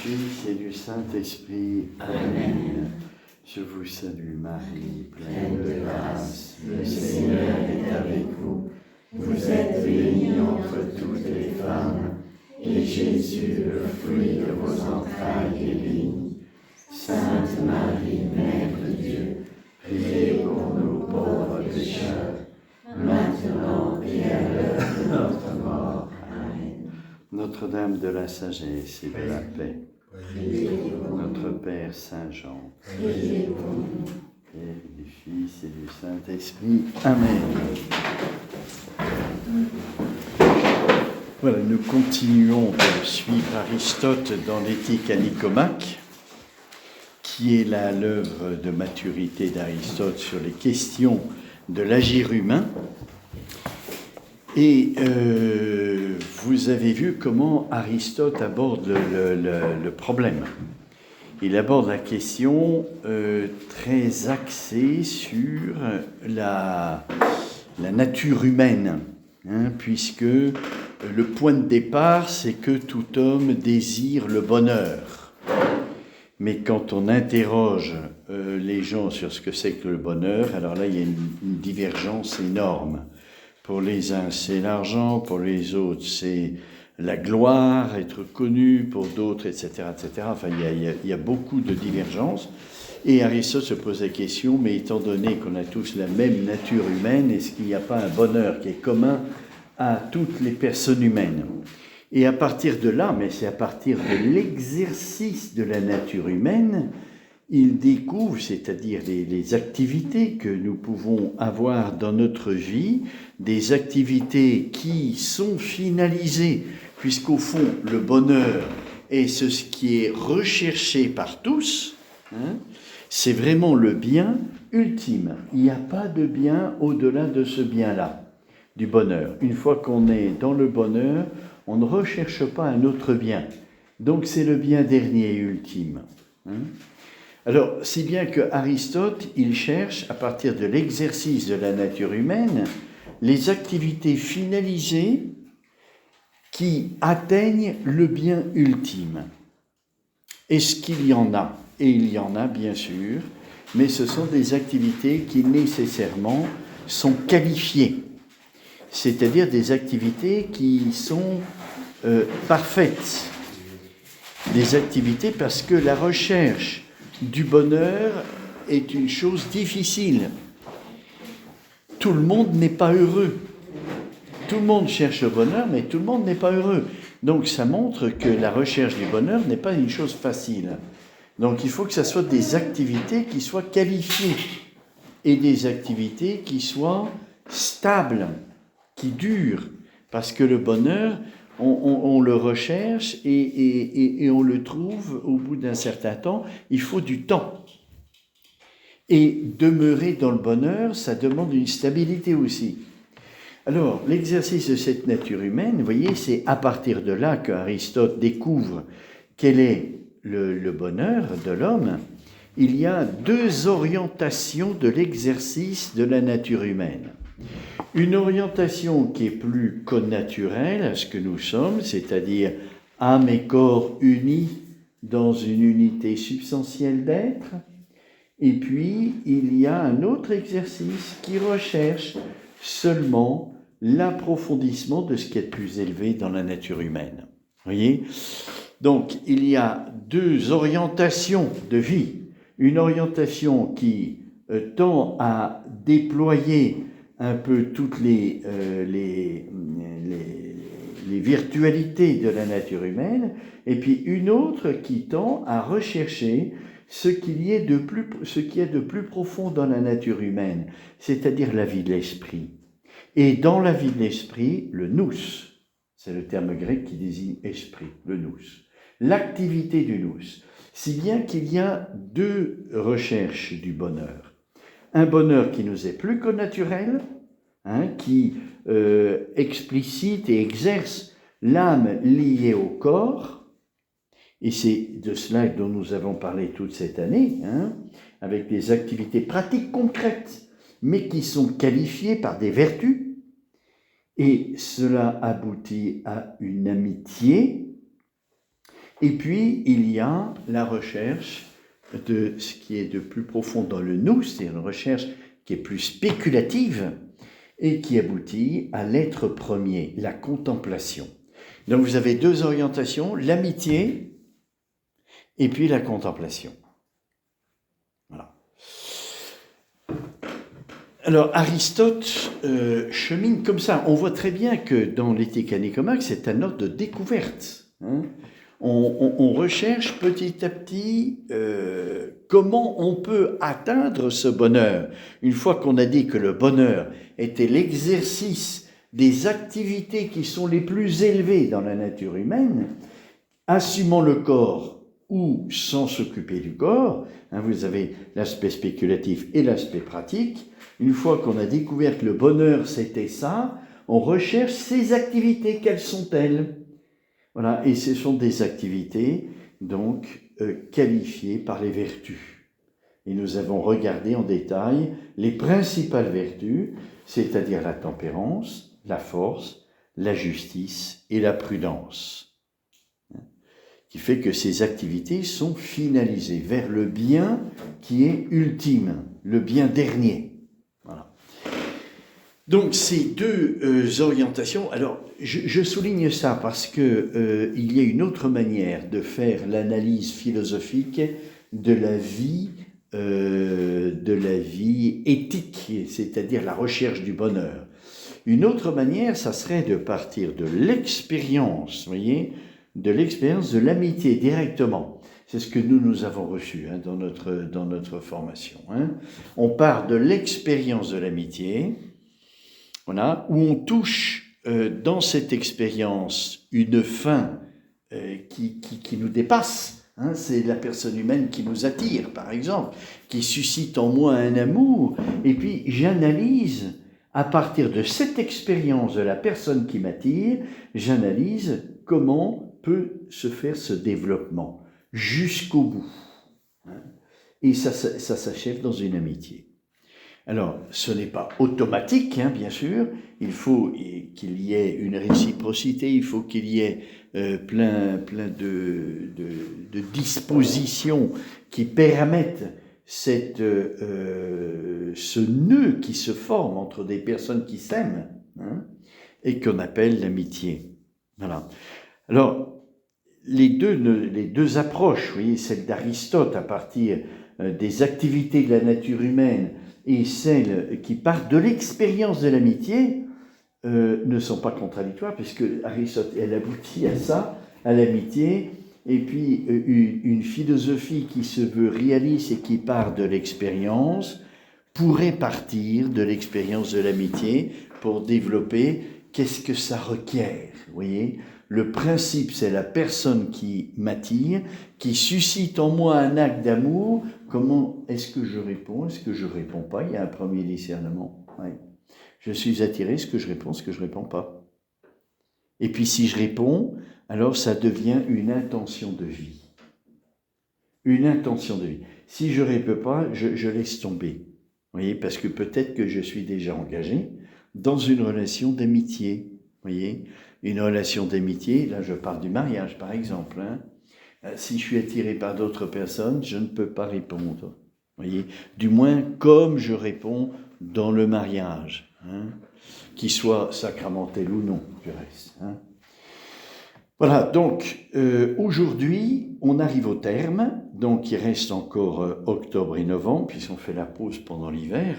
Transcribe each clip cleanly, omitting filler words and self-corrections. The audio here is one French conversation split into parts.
Fils et du Saint-Esprit. Amen. Je vous salue Marie, pleine de grâce, le Seigneur est avec vous. Vous êtes bénie entre toutes les femmes, et Jésus, le fruit de vos entrailles, est béni. Sainte Marie, Mère de Dieu, priez pour nous pauvres pécheurs, maintenant et à l'heure de notre mort. Amen. Notre-Dame de la sagesse et de la paix, notre Père Saint-Jean, Père du Fils et du Saint-Esprit. Amen. Voilà, nous continuons de suivre Aristote dans l'Éthique à Nicomaque, qui est là l'œuvre de maturité d'Aristote sur les questions de l'agir humain. Et vous avez vu comment Aristote aborde le problème. Il aborde la question très axée sur la nature humaine, puisque le point de départ, c'est que tout homme désire le bonheur. Mais quand on interroge les gens sur ce que c'est que le bonheur, alors là, il y a une divergence énorme. Pour les uns, c'est l'argent, pour les autres, c'est la gloire, être connu, pour d'autres, etc., etc. Enfin, il y a beaucoup de divergences. Et Aristote se pose la question, mais étant donné qu'on a tous la même nature humaine, est-ce qu'il n'y a pas un bonheur qui est commun à toutes les personnes humaines? Et à partir de là, mais c'est à partir de l'exercice de la nature humaine, il découvre, c'est-à-dire les activités que nous pouvons avoir dans notre vie, des activités qui sont finalisées, puisqu'au fond, le bonheur est ce qui est recherché par tous, c'est vraiment le bien ultime. Il n'y a pas de bien au-delà de ce bien-là, du bonheur. Une fois qu'on est dans le bonheur, on ne recherche pas un autre bien. Donc c'est le bien dernier et ultime. Alors, si bien que Aristote, il cherche, à partir de l'exercice de la nature humaine, les activités finalisées qui atteignent le bien ultime. Est-ce qu'il y en a? Et il y en a, bien sûr, mais ce sont des activités qui nécessairement sont qualifiées, c'est-à-dire des activités qui sont parfaites, des activités parce que la recherche du bonheur est une chose difficile. Tout le monde n'est pas heureux. Tout le monde cherche le bonheur, mais tout le monde n'est pas heureux. Donc ça montre que la recherche du bonheur n'est pas une chose facile. Donc il faut que ce soit des activités qui soient qualifiées et des activités qui soient stables, qui durent. Parce que le bonheur, on le recherche et on le trouve au bout d'un certain temps. Il faut du temps. Et demeurer dans le bonheur, ça demande une stabilité aussi. Alors, l'exercice de cette nature humaine, vous voyez, c'est à partir de là qu'Aristote découvre quel est le bonheur de l'homme. Il y a deux orientations de l'exercice de la nature humaine. Une orientation qui est plus connaturelle à ce que nous sommes, c'est-à-dire âme et corps unis dans une unité substantielle d'être. Et puis, il y a un autre exercice qui recherche seulement l'approfondissement de ce qui est plus élevé dans la nature humaine. Vous voyez ? Donc, il y a deux orientations de vie. Une orientation qui tend à déployer un peu toutes les virtualités de la nature humaine, et puis une autre qui tend à rechercher ce qui est de plus profond dans la nature humaine, c'est-à-dire la vie de l'esprit. Et dans la vie de l'esprit, le nous, c'est le terme grec qui désigne esprit, le nous, l'activité du nous, si bien qu'il y a deux recherches du bonheur. Un bonheur qui nous est plus connaturel, qui explicite et exerce l'âme liée au corps, et c'est de cela dont nous avons parlé toute cette année, avec des activités pratiques concrètes, mais qui sont qualifiées par des vertus, et cela aboutit à une amitié Et puis, il y a la recherche de ce qui est de plus profond dans le nous, c'est une recherche qui est plus spéculative et qui aboutit à l'être premier, la contemplation. Donc vous avez deux orientations, l'amitié et puis la contemplation. Voilà. Alors Aristote chemine comme ça. On voit très bien que dans l'Éthique à Nicomaque, c'est un ordre de découverte. On recherche petit à petit comment on peut atteindre ce bonheur. Une fois qu'on a dit que le bonheur était l'exercice des activités qui sont les plus élevées dans la nature humaine, assumant le corps ou sans s'occuper du corps, vous avez l'aspect spéculatif et l'aspect pratique. Une fois qu'on a découvert que le bonheur c'était ça, on recherche ces activités, quelles sont-elles ? Voilà, et ce sont des activités donc qualifiées par les vertus. Et nous avons regardé en détail les principales vertus, c'est-à-dire la tempérance, la force, la justice et la prudence. Qui fait que ces activités sont finalisées vers le bien qui est ultime, le bien dernier. Voilà. Donc ces deux orientations, alors je souligne ça parce que il y a une autre manière de faire l'analyse philosophique de la vie éthique, c'est-à-dire la recherche du bonheur. Une autre manière, ça serait de partir de l'expérience, voyez, de l'expérience de l'amitié directement. C'est ce que nous avons reçu dans notre formation. On part de l'expérience de l'amitié, voilà, où on touche dans cette expérience une fin qui nous dépasse. C'est la personne humaine qui nous attire, par exemple, qui suscite en moi un amour, et puis j'analyse, à partir de cette expérience de la personne qui m'attire, j'analyse comment peut se faire ce développement jusqu'au bout. Et ça s'achève dans une amitié. Alors, ce n'est pas automatique, bien sûr, il faut qu'il y ait une réciprocité, il faut qu'il y ait plein de dispositions qui permettent ce nœud qui se forme entre des personnes qui s'aiment, et qu'on appelle l'amitié. Voilà. Alors, les deux approches, vous voyez, celle d'Aristote à partir des activités de la nature humaine et celle qui part de l'expérience de l'amitié, ne sont pas contradictoires, puisque Aristote, elle aboutit à ça, à l'amitié, et puis une philosophie qui se veut réaliste et qui part de l'expérience pourrait partir de l'expérience de l'amitié pour développer qu'est-ce que ça requiert, vous voyez ? Le principe, c'est la personne qui m'attire, qui suscite en moi un acte d'amour. Comment est-ce que je réponds? Est-ce que je ne réponds pas? Il y a un premier discernement. Ouais. Je suis attiré, est-ce que je réponds? Est-ce que je ne réponds pas? Et puis si je réponds, alors ça devient une intention de vie. Une intention de vie. Si je ne réponds pas, je laisse tomber. Vous voyez, parce que peut-être que je suis déjà engagé dans une relation d'amitié. Vous voyez, une relation d'amitié, là je parle du mariage par exemple. Si je suis attiré par d'autres personnes, je ne peux pas répondre. Vous voyez, du moins comme je réponds dans le mariage, qu'il soit sacramentel ou non, du reste. Voilà, donc aujourd'hui, on arrive au terme, donc il reste encore octobre et novembre, puisqu'on fait la pause pendant l'hiver,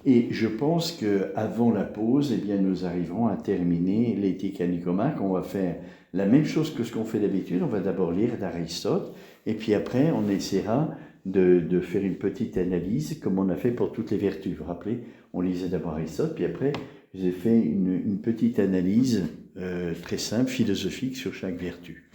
et je pense qu'avant la pause, eh bien, nous arriverons à terminer l'Éthique à Nicomaque. On va faire la même chose que ce qu'on fait d'habitude, on va d'abord lire d'Aristote, et puis après, on essaiera de faire une petite analyse, comme on a fait pour toutes les vertus. Vous vous rappelez, on lisait d'abord Aristote, puis après, j'ai fait une petite analyse très simple, philosophique sur chaque vertu.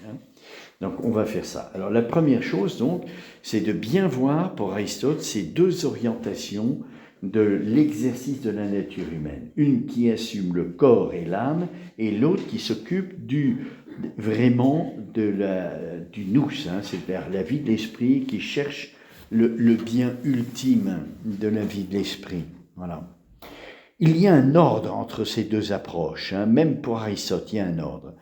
Donc on va faire ça. Alors la première chose, donc, c'est de bien voir pour Aristote ces deux orientations de l'exercice de la nature humaine. Une qui assume le corps et l'âme, et l'autre qui s'occupe vraiment du nous, c'est-à-dire la vie de l'esprit, qui cherche le bien ultime de la vie de l'esprit. Voilà. Il y a un ordre entre ces deux approches, hein, même pour Aristote, il y a un ordre.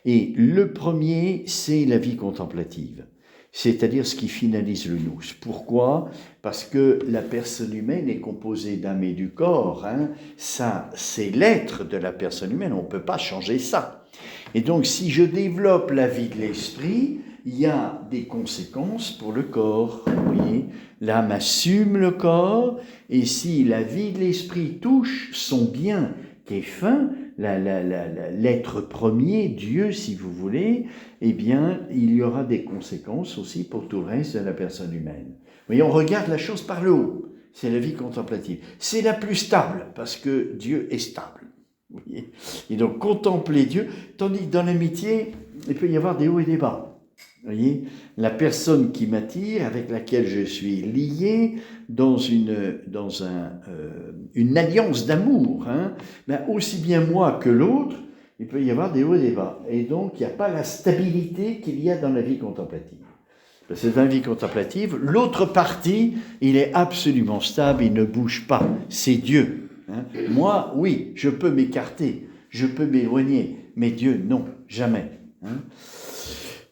Et le premier, c'est la vie contemplative, c'est-à-dire ce qui finalise le nous. Pourquoi ? Parce que la personne humaine est composée d'âme et du corps, hein. Ça, c'est l'être de la personne humaine, on ne peut pas changer ça. Et donc, si je développe la vie de l'esprit, il y a des conséquences pour le corps. Vous voyez, l'âme assume le corps, et si la vie de l'esprit touche son bien qui est fin, l'être premier, Dieu si vous voulez, eh bien, il y aura des conséquences aussi pour tout le reste de la personne humaine. Vous voyez, on regarde la chose par le haut, c'est la vie contemplative. C'est la plus stable, parce que Dieu est stable. Vous voyez ? Et donc, contempler Dieu, tandis que dans l'amitié, il peut y avoir des hauts et des bas. Vous voyez, la personne qui m'attire, avec laquelle je suis lié dans une alliance d'amour, hein, ben aussi bien moi que l'autre, il peut y avoir des hauts et des bas. Et donc, il n'y a pas la stabilité qu'il y a dans la vie contemplative. Parce que dans la vie contemplative, l'autre partie, il est absolument stable, il ne bouge pas. C'est Dieu. Hein. Moi, oui, je peux m'écarter, je peux m'éloigner, mais Dieu, non, jamais. Hein.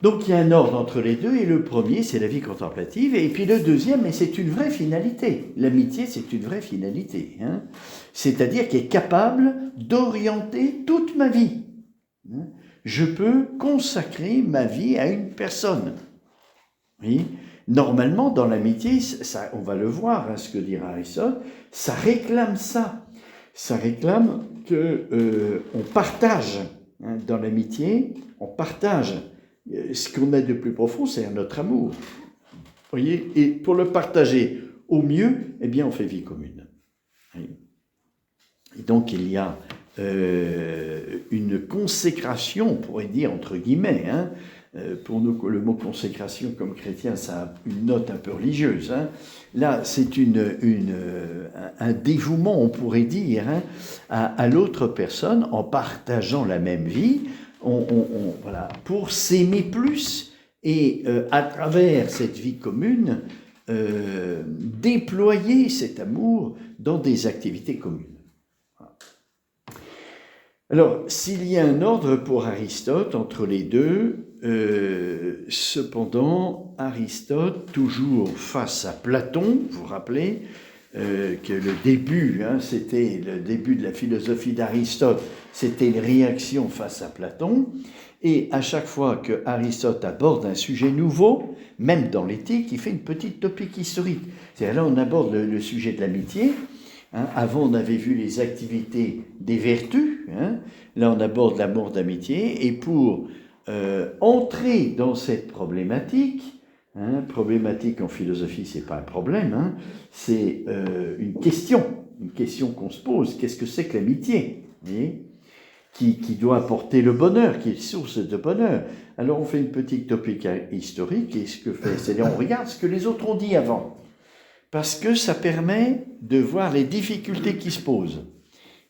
Donc il y a un ordre entre les deux, et le premier, c'est la vie contemplative, et puis le deuxième, mais c'est une vraie finalité. L'amitié, c'est une vraie finalité. Hein. C'est-à-dire qu'elle est capable d'orienter toute ma vie. Hein. Je peux consacrer ma vie à une personne. Oui. Normalement, dans l'amitié, ça, on va le voir, hein, ce que dira Aristote, ça réclame ça. Ça réclame qu'on partage, hein, dans l'amitié, on partage. Ce qu'on a de plus profond, c'est notre amour. Vous voyez ? Et pour le partager au mieux, eh bien, on fait vie commune. Et donc, il y a une consécration, on pourrait dire, entre guillemets. Hein. Pour nous, le mot consécration, comme chrétien, ça a une note un peu religieuse. Hein. Là, c'est un dévouement, on pourrait dire, hein, à l'autre personne, en partageant la même vie, voilà, pour s'aimer plus et à travers cette vie commune, déployer cet amour dans des activités communes. Voilà. Alors, s'il y a un ordre pour Aristote entre les deux, cependant, Aristote, toujours face à Platon, vous vous rappelez, que le début, hein, c'était le début de la philosophie d'Aristote, c'était une réaction face à Platon, et à chaque fois que Aristote aborde un sujet nouveau, même dans l'éthique, il fait une petite topique historique. C'est-à-dire là, on aborde le sujet de l'amitié. Hein. Avant, on avait vu les activités des vertus. Hein. Là, on aborde l'amour d'amitié, et pour entrer dans cette problématique, hein, problématique en philosophie, c'est pas un problème, hein, c'est une question qu'on se pose. Qu'est-ce que c'est que l'amitié, qui doit apporter le bonheur, qui est source de bonheur. Alors on fait une petite topique historique, et ce que fait, c'est-à-dire on regarde ce que les autres ont dit avant, parce que ça permet de voir les difficultés qui se posent.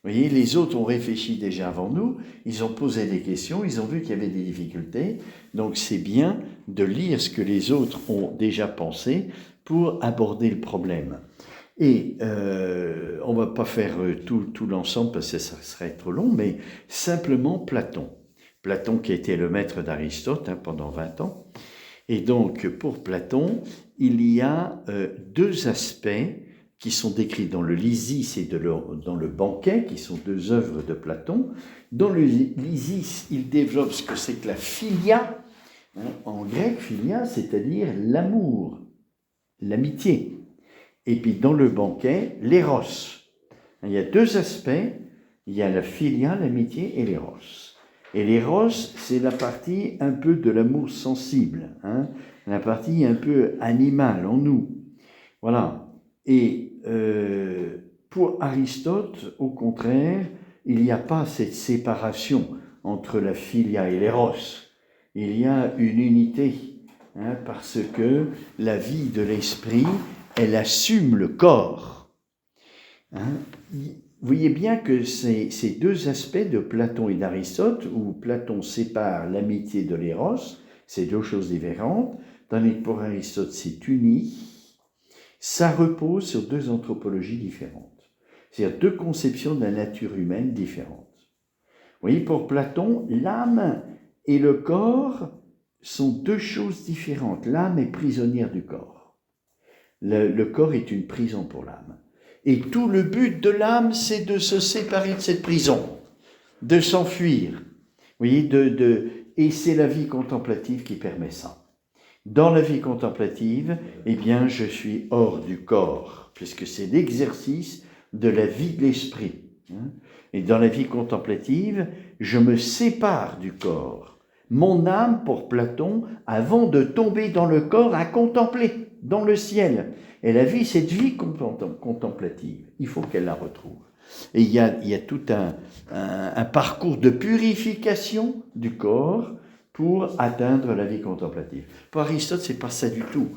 Vous voyez, les autres ont réfléchi déjà avant nous, ils ont posé des questions, ils ont vu qu'il y avait des difficultés, donc c'est bien de lire ce que les autres ont déjà pensé pour aborder le problème. Et on ne va pas faire tout l'ensemble parce que ça serait trop long, mais simplement Platon. Platon qui a été le maître d'Aristote, hein, pendant 20 ans. Et donc pour Platon, il y a deux aspects qui sont décrits dans le Lysis et dans le Banquet, qui sont deux œuvres de Platon. Dans le Lysis, il développe ce que c'est que la philia, hein, en grec, philia, c'est-à-dire l'amour, l'amitié. Et puis dans le Banquet, l'éros. Il y a deux aspects, il y a la philia, l'amitié, et l'éros. Et l'éros, c'est la partie un peu de l'amour sensible, hein, la partie un peu animale en nous. Voilà. Et pour Aristote, au contraire, il n'y a pas cette séparation entre la philia et l'éros. Il y a une unité, hein, parce que la vie de l'esprit, elle assume le corps. Hein. Vous voyez bien que ces deux aspects de Platon et d'Aristote, où Platon sépare l'amitié de l'éros, c'est deux choses différentes, tandis que pour Aristote c'est uni, ça repose sur deux anthropologies différentes. C'est-à-dire deux conceptions de la nature humaine différentes. Vous voyez, pour Platon, l'âme et le corps sont deux choses différentes. L'âme est prisonnière du corps. Le corps est une prison pour l'âme. Et tout le but de l'âme, c'est de se séparer de cette prison, de s'enfuir. Vous voyez, et c'est la vie contemplative qui permet ça. Dans la vie contemplative, eh bien, je suis hors du corps, puisque c'est l'exercice de la vie de l'esprit. Et dans la vie contemplative, je me sépare du corps. Mon âme, pour Platon, avant de tomber dans le corps, a contemplé dans le ciel. Elle a vu cette vie contemplative. Il faut qu'elle la retrouve. Et il y a tout un parcours de purification du corps pour atteindre la vie contemplative. Pour Aristote, c'est pas ça du tout.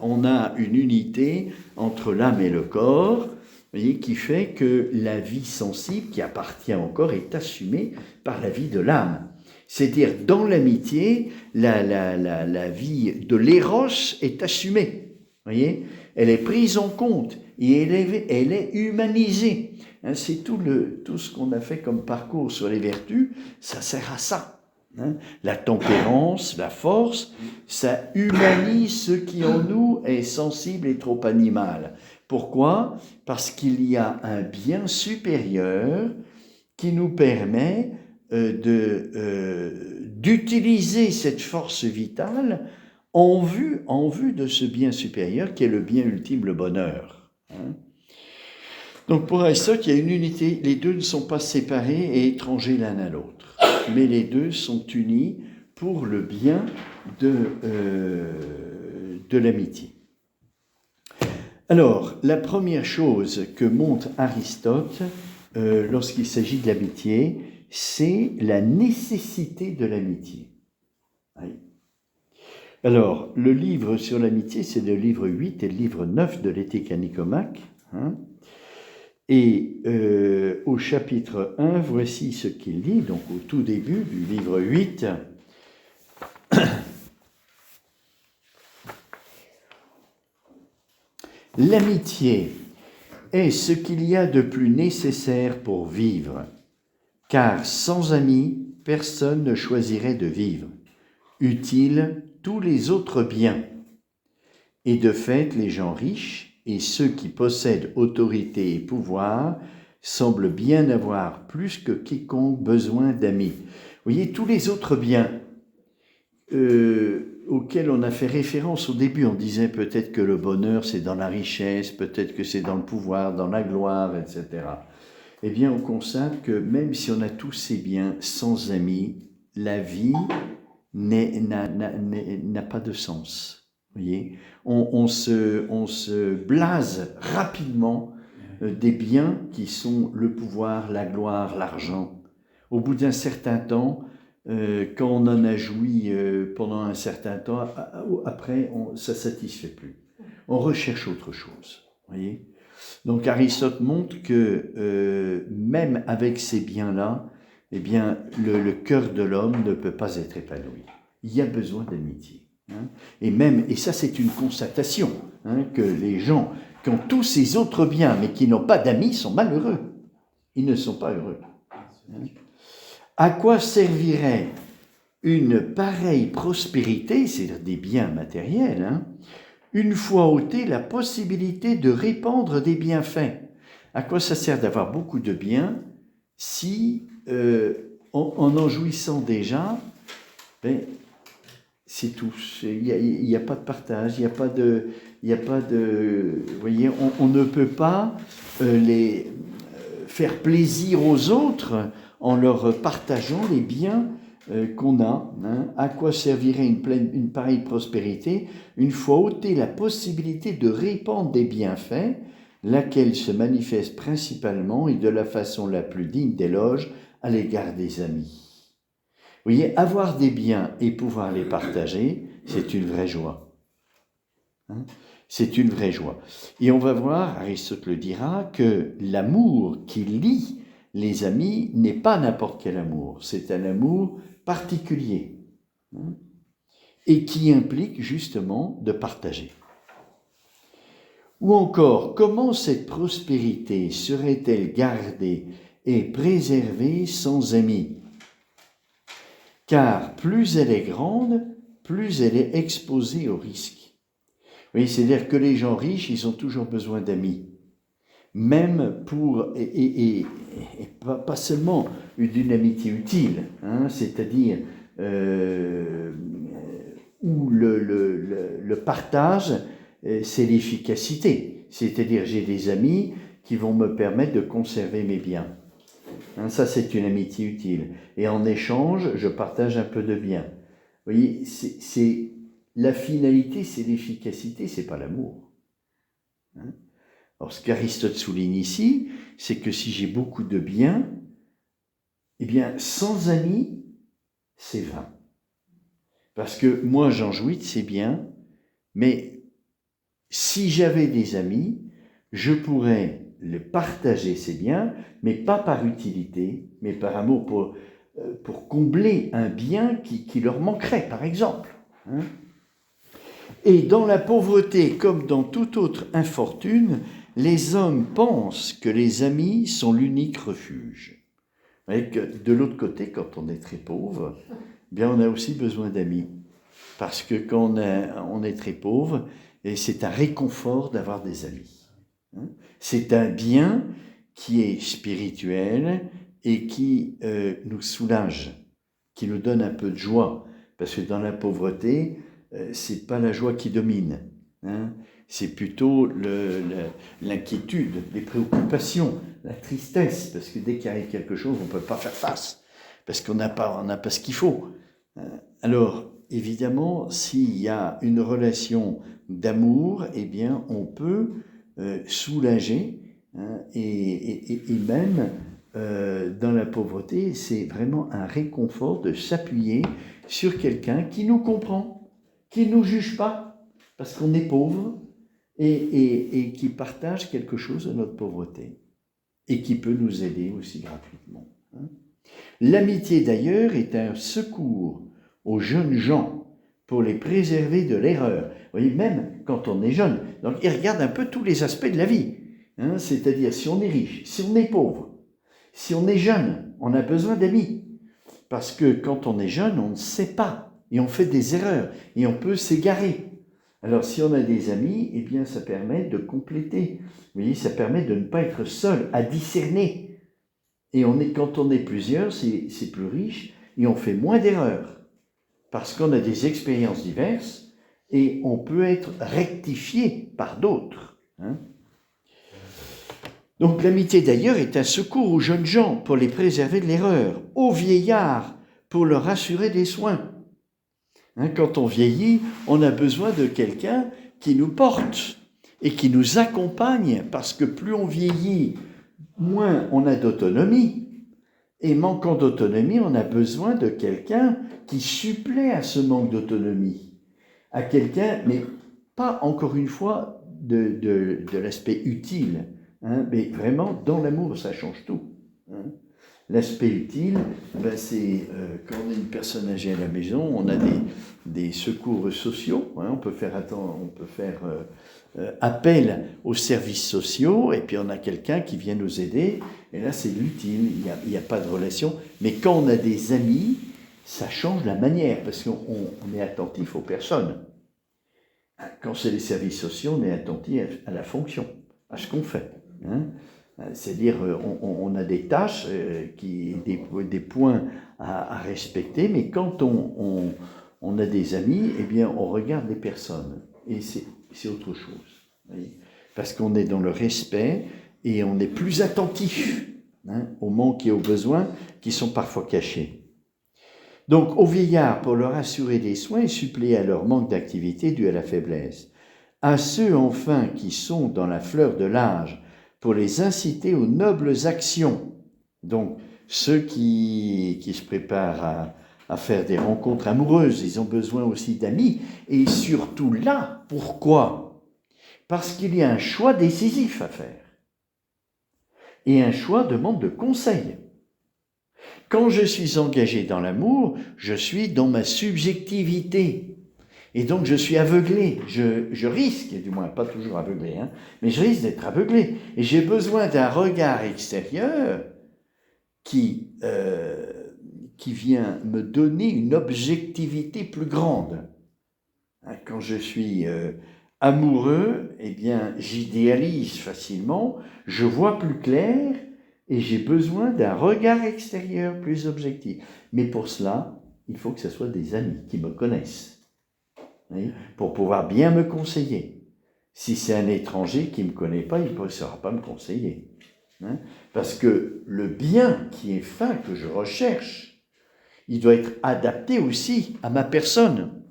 On a une unité entre l'âme et le corps, vous voyez, qui fait que la vie sensible qui appartient au corps est assumée par la vie de l'âme. C'est-à-dire, dans l'amitié, la vie de l'éros est assumée. Voyez, elle est prise en compte et elle est humanisée. C'est tout ce qu'on a fait comme parcours sur les vertus, ça sert à ça. La tempérance, la force, ça humanise ce qui en nous est sensible et trop animal. Pourquoi ? Parce qu'il y a un bien supérieur qui nous permet d'utiliser cette force vitale en vue de ce bien supérieur qui est le bien ultime, le bonheur. Donc pour Aristote, il y a une unité, les deux ne sont pas séparés et étrangers l'un à l'autre, mais les deux sont unis pour le bien de l'amitié. Alors, la première chose que montre Aristote lorsqu'il s'agit de l'amitié, c'est la nécessité de l'amitié. Oui. Alors, le livre sur l'amitié, c'est le livre 8 et le livre 9 de l'Éthique à Nicomaque. Et au chapitre 1, voici ce qu'il dit, donc au tout début du livre 8. L'amitié est ce qu'il y a de plus nécessaire pour vivre, car sans amis, personne ne choisirait de vivre. Utiles tous les autres biens. Et de fait, les gens riches et ceux qui possèdent autorité et pouvoir semblent bien avoir plus que quiconque besoin d'amis. Vous voyez, tous les autres biens auxquels on a fait référence au début, on disait peut-être que le bonheur c'est dans la richesse, peut-être que c'est dans le pouvoir, dans la gloire, etc. Eh bien, on constate que même si on a tous ces biens sans amis, la vie n'a pas de sens. Vous voyez, on se blase rapidement des biens qui sont le pouvoir, la gloire, l'argent. Au bout d'un certain temps, quand on en a joui pendant un certain temps, après, ça ne satisfait plus. On recherche autre chose. Voyez ? Donc Aristote montre que même avec ces biens-là, eh bien, le cœur de l'homme ne peut pas être épanoui. Il y a besoin d'amitié. Et ça c'est une constatation, que les gens qui ont tous ces autres biens mais qui n'ont pas d'amis sont malheureux. Ils ne sont pas heureux. À quoi servirait une pareille prospérité, c'est-à-dire des biens matériels, une fois ôtée la possibilité de répandre des bienfaits? À quoi ça sert d'avoir beaucoup de biens si, en jouissant déjà, c'est tout. Il n'y a pas de partage, il n'y a pas de... vous voyez, on ne peut pas faire plaisir aux autres en leur partageant les biens qu'on a. À quoi servirait une pareille prospérité une fois ôtée la possibilité de répandre des bienfaits, laquelle se manifeste principalement et de la façon la plus digne d'éloge à l'égard des amis. Vous voyez, avoir des biens et pouvoir les partager, c'est une vraie joie. C'est une vraie joie. Et on va voir, Aristote le dira, que l'amour qui lie les amis n'est pas n'importe quel amour, c'est un amour particulier et qui implique justement de partager. Ou encore, comment cette prospérité serait-elle gardée et préservée sans amis? Car plus elle est grande, plus elle est exposée au risque. Oui, c'est-à-dire que les gens riches, ils ont toujours besoin d'amis. Même pour, et pas seulement d'une amitié utile, hein, c'est-à-dire où le partage, c'est l'efficacité. C'est-à-dire, j'ai des amis qui vont me permettre de conserver mes biens. Hein, ça, c'est une amitié utile. Et en échange, je partage un peu de biens. Vous voyez, la finalité, c'est l'efficacité, c'est pas l'amour. Hein? Alors, ce qu'Aristote souligne ici, c'est que si j'ai beaucoup de biens, eh bien, sans amis, c'est vain. Parce que moi, j'en jouis de ces biens, mais si j'avais des amis, je pourrais les partager ces biens, mais pas par utilité, mais par amour, pour combler un bien qui leur manquerait, par exemple. Hein? Et dans la pauvreté, comme dans toute autre infortune, les hommes pensent que les amis sont l'unique refuge. Vous voyez que de l'autre côté, quand on est très pauvre, bien on a aussi besoin d'amis. Parce que quand on est très pauvre, et c'est un réconfort d'avoir des amis. C'est un bien qui est spirituel et qui nous soulage, qui nous donne un peu de joie. Parce que dans la pauvreté, c'est pas la joie qui domine. Hein. C'est plutôt l'inquiétude, les préoccupations, la tristesse. Parce que dès qu'il arrive quelque chose, on ne peut pas faire face. Parce qu'on n'a pas ce qu'il faut. Alors, évidemment, s'il y a une relation d'amour, eh bien, on peut soulager, hein, et même dans la pauvreté, c'est vraiment un réconfort de s'appuyer sur quelqu'un qui nous comprend, qui ne nous juge pas, parce qu'on est pauvre, et qui partage quelque chose de notre pauvreté, et qui peut nous aider aussi gratuitement. Hein. L'amitié, d'ailleurs, est un secours aux jeunes gens pour les préserver de l'erreur. Vous voyez, même quand on est jeune. Donc, il regarde un peu tous les aspects de la vie. Hein, c'est-à-dire, si on est riche, si on est pauvre, si on est jeune, on a besoin d'amis. Parce que quand on est jeune, on ne sait pas. Et on fait des erreurs. Et on peut s'égarer. Alors, si on a des amis, eh bien, ça permet de compléter. Vous voyez, ça permet de ne pas être seul, à discerner. Et quand on est plusieurs, c'est plus riche et on fait moins d'erreurs. Parce qu'on a des expériences diverses et on peut être rectifié par d'autres. Hein. Donc l'amitié d'ailleurs est un secours aux jeunes gens pour les préserver de l'erreur, aux vieillards pour leur assurer des soins. Hein, quand on vieillit, on a besoin de quelqu'un qui nous porte et qui nous accompagne, parce que plus on vieillit, moins on a d'autonomie. Et manquant d'autonomie, on a besoin de quelqu'un qui supplée à ce manque d'autonomie. À quelqu'un, mais pas encore une fois de l'aspect utile, hein, mais vraiment dans l'amour, ça change tout. Hein. L'aspect utile, ben c'est quand on est une personne âgée à la maison, on a des secours sociaux, hein, on peut faire appel aux services sociaux, et puis on a quelqu'un qui vient nous aider, et là c'est l'utile, il n'y a pas de relation. Mais quand on a des amis, ça change la manière, parce qu'on est attentif aux personnes. Quand c'est les services sociaux, on est attentif à la fonction, à ce qu'on fait. Hein. C'est-à-dire, on a des tâches, des points à respecter, mais quand on a des amis, eh bien, on regarde les personnes. Et c'est autre chose. Voyez, parce qu'on est dans le respect et on est plus attentif, hein, aux manques et aux besoins qui sont parfois cachés. Donc, aux vieillards, pour leur assurer des soins et suppléer à leur manque d'activité dû à la faiblesse. À ceux, enfin, qui sont dans la fleur de l'âge, pour les inciter aux nobles actions. Donc, ceux qui se préparent à faire des rencontres amoureuses, ils ont besoin aussi d'amis. Et surtout là, pourquoi ? Parce qu'il y a un choix décisif à faire. Et un choix demande de conseil. Quand je suis engagé dans l'amour, je suis dans ma subjectivité. Et donc je suis aveuglé, je risque, du moins pas toujours aveuglé, hein, mais je risque d'être aveuglé. Et j'ai besoin d'un regard extérieur qui vient me donner une objectivité plus grande. Quand je suis amoureux, eh bien j'idéalise facilement, je vois plus clair et j'ai besoin d'un regard extérieur plus objectif. Mais pour cela, il faut que ce soit des amis qui me connaissent. Pour pouvoir bien me conseiller. Si c'est un étranger qui ne me connaît pas, il ne saura pas me conseiller. Parce que le bien qui est fin, que je recherche, il doit être adapté aussi à ma personne.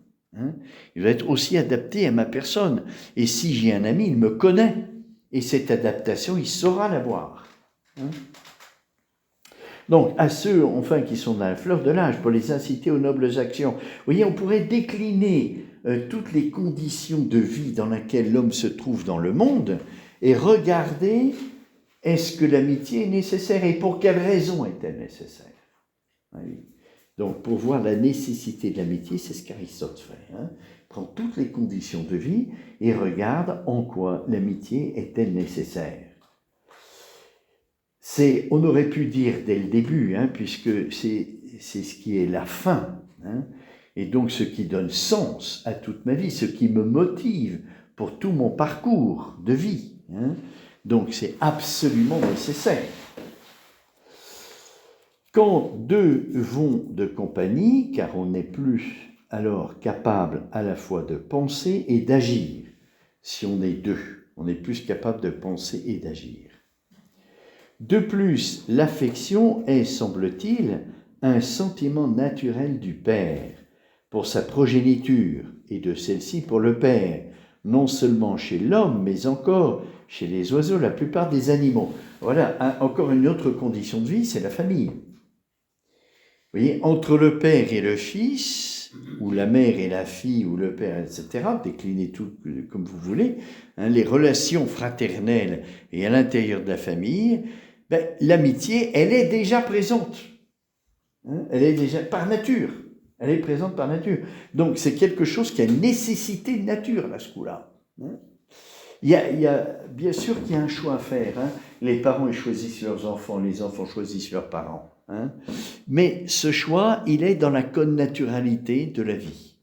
Il doit être aussi adapté à ma personne. Et si j'ai un ami, il me connaît. Et cette adaptation, il saura l'avoir. Donc, à ceux, enfin, qui sont dans la fleur de l'âge, pour les inciter aux nobles actions. Vous voyez, on pourrait décliner toutes les conditions de vie dans lesquelles l'homme se trouve dans le monde et regarder, est-ce que l'amitié est nécessaire et pour quelle raison est-elle nécessaire? Oui. Donc, pour voir la nécessité de l'amitié, c'est ce qu'Aristote fait. Prend toutes les conditions de vie et regarde en quoi l'amitié est-elle nécessaire. On aurait pu dire dès le début, puisque c'est ce qui est la fin, et donc ce qui donne sens à toute ma vie, ce qui me motive pour tout mon parcours de vie. Donc c'est absolument nécessaire. Quand deux vont de compagnie, car on n'est plus alors capable à la fois de penser et d'agir. Si on est deux, on est plus capable de penser et d'agir. De plus, l'affection est, semble-t-il, un sentiment naturel du père pour sa progéniture et de celle-ci pour le père, non seulement chez l'homme, mais encore chez les oiseaux, la plupart des animaux. Voilà, encore une autre condition de vie, c'est la famille. Vous voyez, entre le père et le fils, ou la mère et la fille, ou le père, etc., déclinez tout comme vous voulez, les relations fraternelles et à l'intérieur de la famille, l'amitié, elle est déjà présente. Elle est déjà par nature. Elle est présente par nature. Donc, c'est quelque chose qui a une nécessité de nature, là, ce coup-là. Il y a bien sûr qu'il y a un choix à faire. Les parents, ils choisissent leurs enfants, les enfants choisissent leurs parents. Mais ce choix, il est dans la connaturalité de la vie.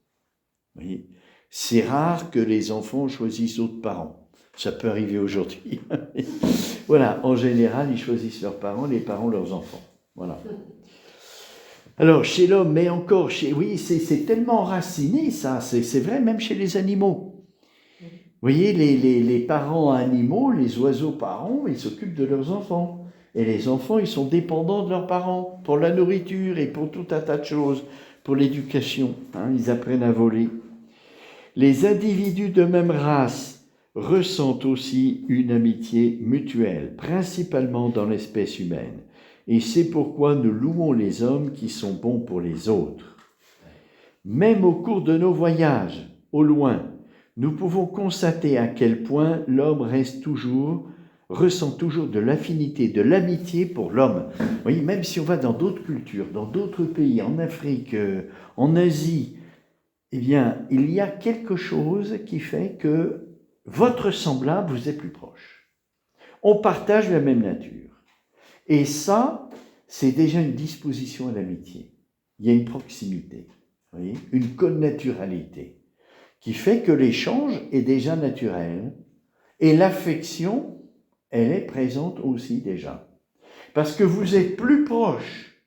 Vous voyez, c'est rare que les enfants choisissent d'autres parents. Ça peut arriver aujourd'hui. Voilà, en général, ils choisissent leurs parents, les parents leurs enfants. Voilà. Alors, chez l'homme, mais encore, oui, c'est tellement enraciné, ça, c'est vrai, même chez les animaux. Vous voyez, les parents animaux, les oiseaux parents, ils s'occupent de leurs enfants. Et les enfants, ils sont dépendants de leurs parents pour la nourriture et pour tout un tas de choses, pour l'éducation. Ils apprennent à voler. Les individus de même race ressentent aussi une amitié mutuelle, principalement dans l'espèce humaine. Et c'est pourquoi nous louons les hommes qui sont bons pour les autres. Même au cours de nos voyages, au loin, nous pouvons constater à quel point l'homme ressent toujours de l'affinité, de l'amitié pour l'homme. Vous voyez, même si on va dans d'autres cultures, dans d'autres pays, en Afrique, en Asie, eh bien, il y a quelque chose qui fait que votre semblable vous est plus proche. On partage la même nature. Et ça, c'est déjà une disposition à l'amitié. Il y a une proximité, vous voyez, une connaturalité qui fait que l'échange est déjà naturel et l'affection, elle est présente aussi déjà. Parce que vous êtes plus proche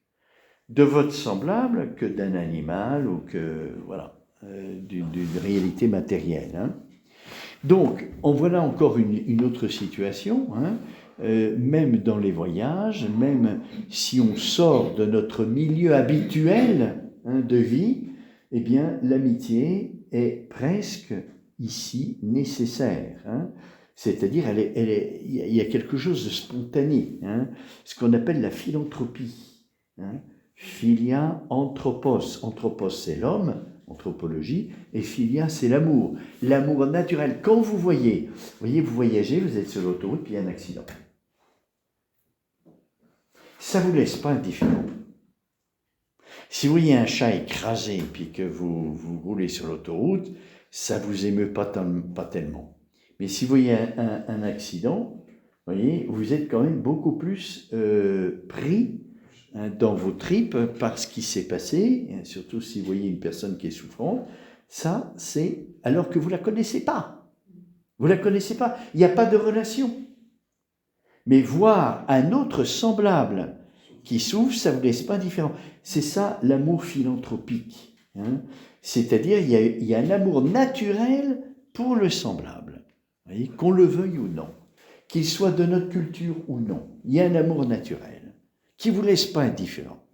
de votre semblable que d'un animal ou que, voilà, d'une réalité matérielle. Donc, en voilà encore une autre situation, même dans les voyages, même si on sort de notre milieu habituel de vie, eh bien, l'amitié est presque ici nécessaire. C'est-à-dire, il y a quelque chose de spontané, ce qu'on appelle la philanthropie. Philia anthropos. Anthropos, c'est l'homme, anthropologie, et philia, c'est l'amour. L'amour naturel. Quand vous voyez, vous voyagez, vous êtes sur l'autoroute, puis il y a un accident. Ça ne vous laisse pas indifférent. Si vous voyez un chat écrasé puis que vous roulez sur l'autoroute, ça ne vous émeut pas tellement. Mais si vous voyez un accident, vous voyez, vous êtes quand même beaucoup plus pris dans vos tripes par ce qui s'est passé, surtout si vous voyez une personne qui est souffrante. Ça, c'est alors que vous ne la connaissez pas. Vous ne la connaissez pas. Il n'y a pas de relation. Mais voir un autre semblable qui souffre, ça ne vous laisse pas indifférent. C'est ça l'amour philanthropique. C'est-à-dire, il y a un amour naturel pour le semblable. Vous voyez, qu'on le veuille ou non, qu'il soit de notre culture ou non. Il y a un amour naturel qui ne vous laisse pas indifférent.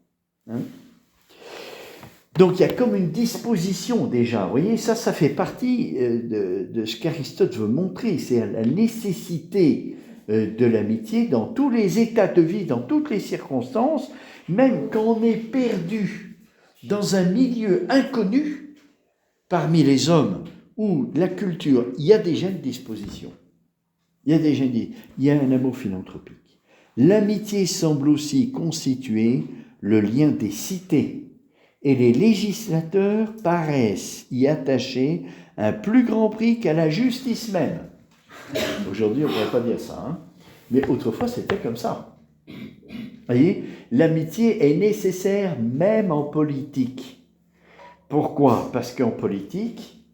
Donc il y a comme une disposition déjà, vous voyez, ça fait partie de ce qu'Aristote veut montrer, c'est la nécessité de l'amitié dans tous les états de vie, dans toutes les circonstances, même quand on est perdu dans un milieu inconnu, parmi les hommes ou la culture, il y a déjà une disposition, il y a un amour philanthropique. L'amitié semble aussi constituer le lien des cités, et les législateurs paraissent y attacher un plus grand prix qu'à la justice même. Aujourd'hui, on ne pourrait pas dire ça, mais autrefois, c'était comme ça. Vous voyez, l'amitié est nécessaire même en politique. Pourquoi ? Parce qu'en politique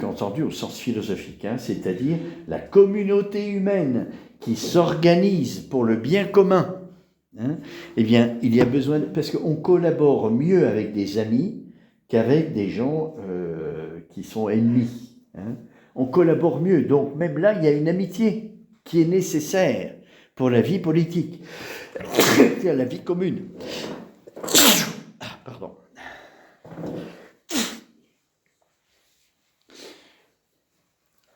entendue au sens philosophique, c'est-à-dire la communauté humaine qui s'organise pour le bien commun, eh bien, il y a besoin, parce qu'on collabore mieux avec des amis qu'avec des gens qui sont ennemis. On collabore mieux, donc même là, il y a une amitié qui est nécessaire pour la vie politique, la vie commune. Pardon.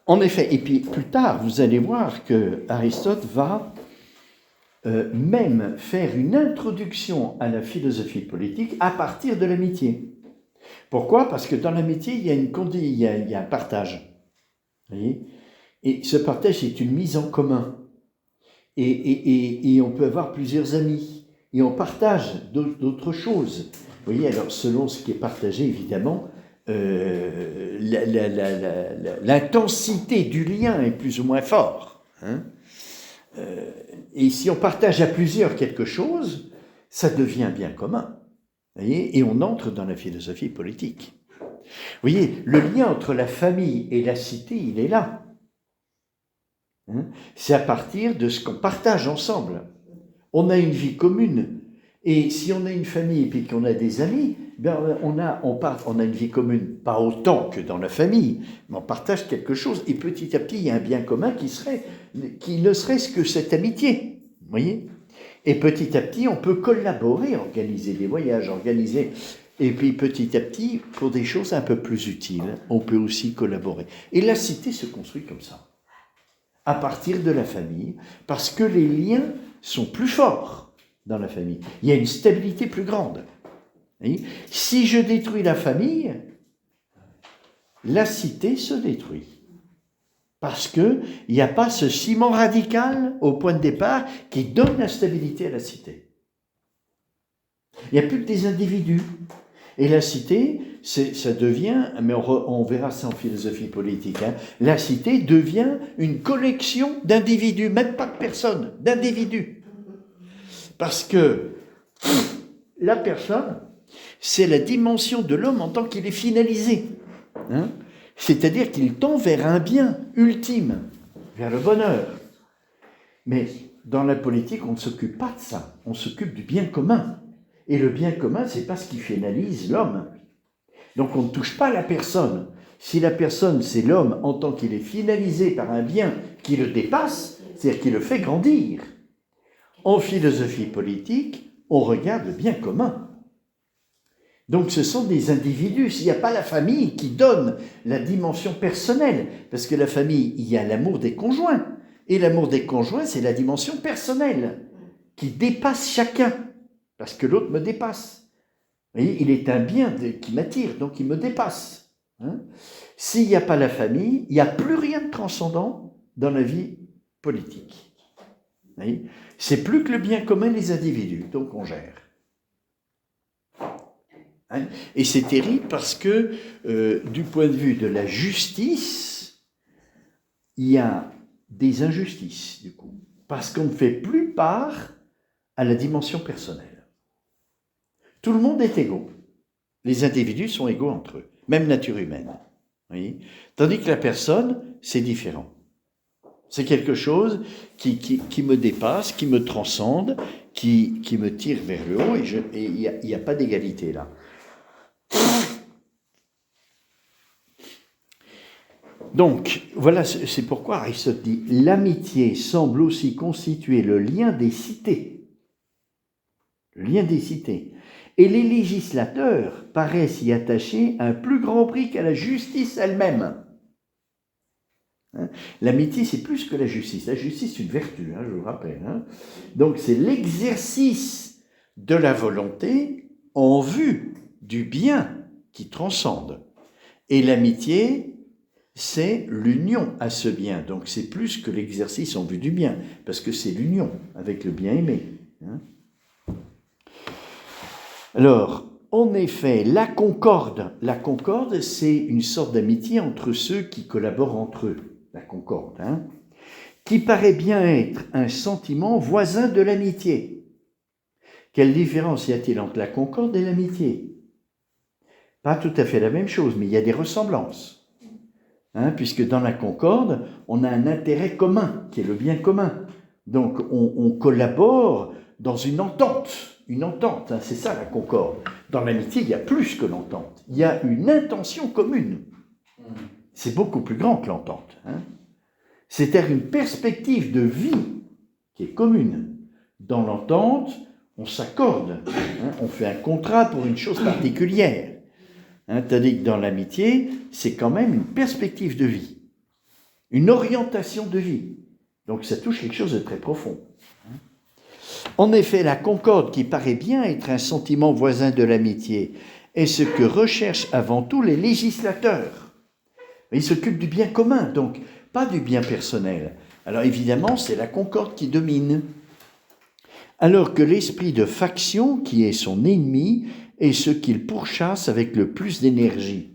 En effet, et puis plus tard, vous allez voir que Aristote va même faire une introduction à la philosophie politique à partir de l'amitié. Pourquoi ? Parce que dans l'amitié, il y a un partage. Vous voyez ? Et ce partage est une mise en commun. Et on peut avoir plusieurs amis. Et on partage d'autres choses. Vous voyez, alors selon ce qui est partagé, évidemment, l'intensité du lien est plus ou moins forte. Et si on partage à plusieurs quelque chose, ça devient bien commun. Voyez, et on entre dans la philosophie politique. Vous voyez, le lien entre la famille et la cité, il est là. C'est à partir de ce qu'on partage ensemble. On a une vie commune. Et si on a une famille et puis qu'on a des amis, ben on a une vie commune, pas autant que dans la famille, mais on partage quelque chose. Et petit à petit, il y a un bien commun qui ne serait-ce que cette amitié. Vous voyez ? Et petit à petit, on peut collaborer, organiser des voyages, et puis petit à petit, pour des choses un peu plus utiles, on peut aussi collaborer. Et la cité se construit comme ça, à partir de la famille, parce que les liens sont plus forts dans la famille. Il y a une stabilité plus grande. Si je détruis la famille, la cité se détruit. Parce qu'il n'y a pas ce ciment radical au point de départ qui donne la stabilité à la cité. Il n'y a plus que des individus. Et la cité, ça devient, mais on verra ça en philosophie politique, la cité devient une collection d'individus, même pas de personnes, d'individus. Parce que la personne, c'est la dimension de l'homme en tant qu'il est finalisé. C'est-à-dire qu'il tend vers un bien ultime, vers le bonheur. Mais dans la politique, on ne s'occupe pas de ça. On s'occupe du bien commun. Et le bien commun, c'est pas ce qui finalise l'homme. Donc on ne touche pas la personne. Si la personne, c'est l'homme en tant qu'il est finalisé par un bien qui le dépasse, c'est-à-dire qui le fait grandir. En philosophie politique, on regarde le bien commun. Donc ce sont des individus. S'il n'y a pas la famille qui donne la dimension personnelle, parce que la famille, il y a l'amour des conjoints. Et l'amour des conjoints, c'est la dimension personnelle, qui dépasse chacun, parce que l'autre me dépasse. Vous voyez, il est un bien qui m'attire, donc il me dépasse. S'il n'y a pas la famille, il n'y a plus rien de transcendant dans la vie politique. Vous voyez, c'est plus que le bien commun des individus, donc on gère. Hein. Et c'est terrible parce que, du point de vue de la justice, il y a des injustices, du coup, parce qu'on ne fait plus part à la dimension personnelle. Tout le monde est égaux. Les individus sont égaux entre eux, même nature humaine. Oui. Tandis que la personne, c'est différent. C'est quelque chose qui me dépasse, qui me transcende, qui me tire vers le haut, et il n'y a pas d'égalité là. Donc, voilà, c'est pourquoi Aristote dit « L'amitié semble aussi constituer le lien des cités. » Le lien des cités. Et les législateurs paraissent y attacher un plus grand prix qu'à la justice elle-même. Hein? L'amitié, c'est plus que la justice. La justice, c'est une vertu, je vous rappelle. Donc, c'est l'exercice de la volonté en vue du bien qui transcende. Et l'amitié, c'est l'union à ce bien. Donc, c'est plus que l'exercice en vue du bien, parce que c'est l'union avec le bien-aimé. Alors, en effet, la concorde, c'est une sorte d'amitié entre ceux qui collaborent entre eux. La concorde, qui paraît bien être un sentiment voisin de l'amitié. Quelle différence y a-t-il entre la concorde et l'amitié? Pas tout à fait la même chose, mais il y a des ressemblances. Puisque dans la concorde, on a un intérêt commun, qui est le bien commun. Donc, on collabore dans une entente. Une entente, c'est ça la concorde. Dans l'amitié, il y a plus que l'entente. Il y a une intention commune. C'est beaucoup plus grand que l'entente. C'est-à-dire une perspective de vie qui est commune. Dans l'entente, on s'accorde. On fait un contrat pour une chose particulière. Tandis que dans l'amitié, c'est quand même une perspective de vie. Une orientation de vie. Donc ça touche quelque chose de très profond. En effet, la concorde, qui paraît bien être un sentiment voisin de l'amitié, est ce que recherchent avant tout les législateurs. Ils s'occupent du bien commun, donc pas du bien personnel. Alors évidemment, c'est la concorde qui domine. Alors que l'esprit de faction, qui est son ennemi, est ce qu'il pourchasse avec le plus d'énergie.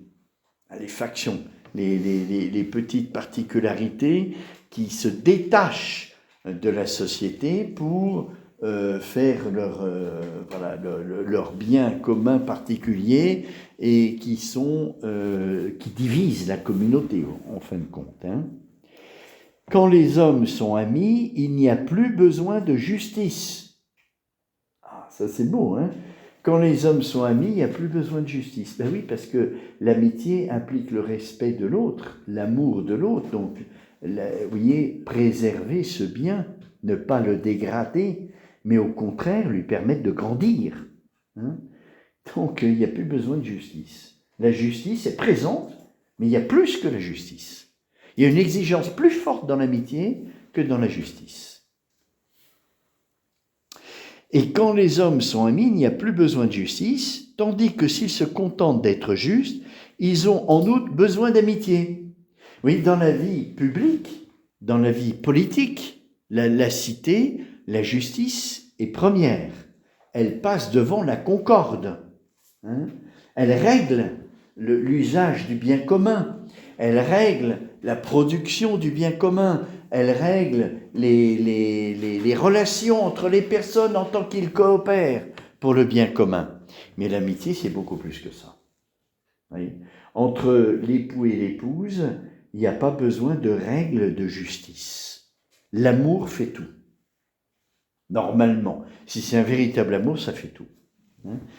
Les factions, les petites particularités qui se détachent de la société pour faire leur bien commun particulier et qui divisent la communauté, en fin de compte. Quand les hommes sont amis, il n'y a plus besoin de justice. Ah, ça c'est beau, Quand les hommes sont amis, il n'y a plus besoin de justice. Ben oui, parce que l'amitié implique le respect de l'autre, l'amour de l'autre. Donc, vous voyez, préserver ce bien, ne pas le dégrader, mais au contraire, lui permettre de grandir. Donc, il n'y a plus besoin de justice. La justice est présente, mais il y a plus que la justice. Il y a une exigence plus forte dans l'amitié que dans la justice. Et quand les hommes sont amis, il n'y a plus besoin de justice, tandis que s'ils se contentent d'être justes, ils ont en outre besoin d'amitié. Oui, dans la vie publique, dans la vie politique, la cité, la justice est première. Elle passe devant la concorde. Elle règle l'usage du bien commun. Elle règle la production du bien commun. Elle règle les relations entre les personnes en tant qu'ils coopèrent pour le bien commun. Mais l'amitié, c'est beaucoup plus que ça. Oui. Entre l'époux et l'épouse, il n'y a pas besoin de règles de justice. L'amour fait tout. Normalement. Si c'est un véritable amour, ça fait tout.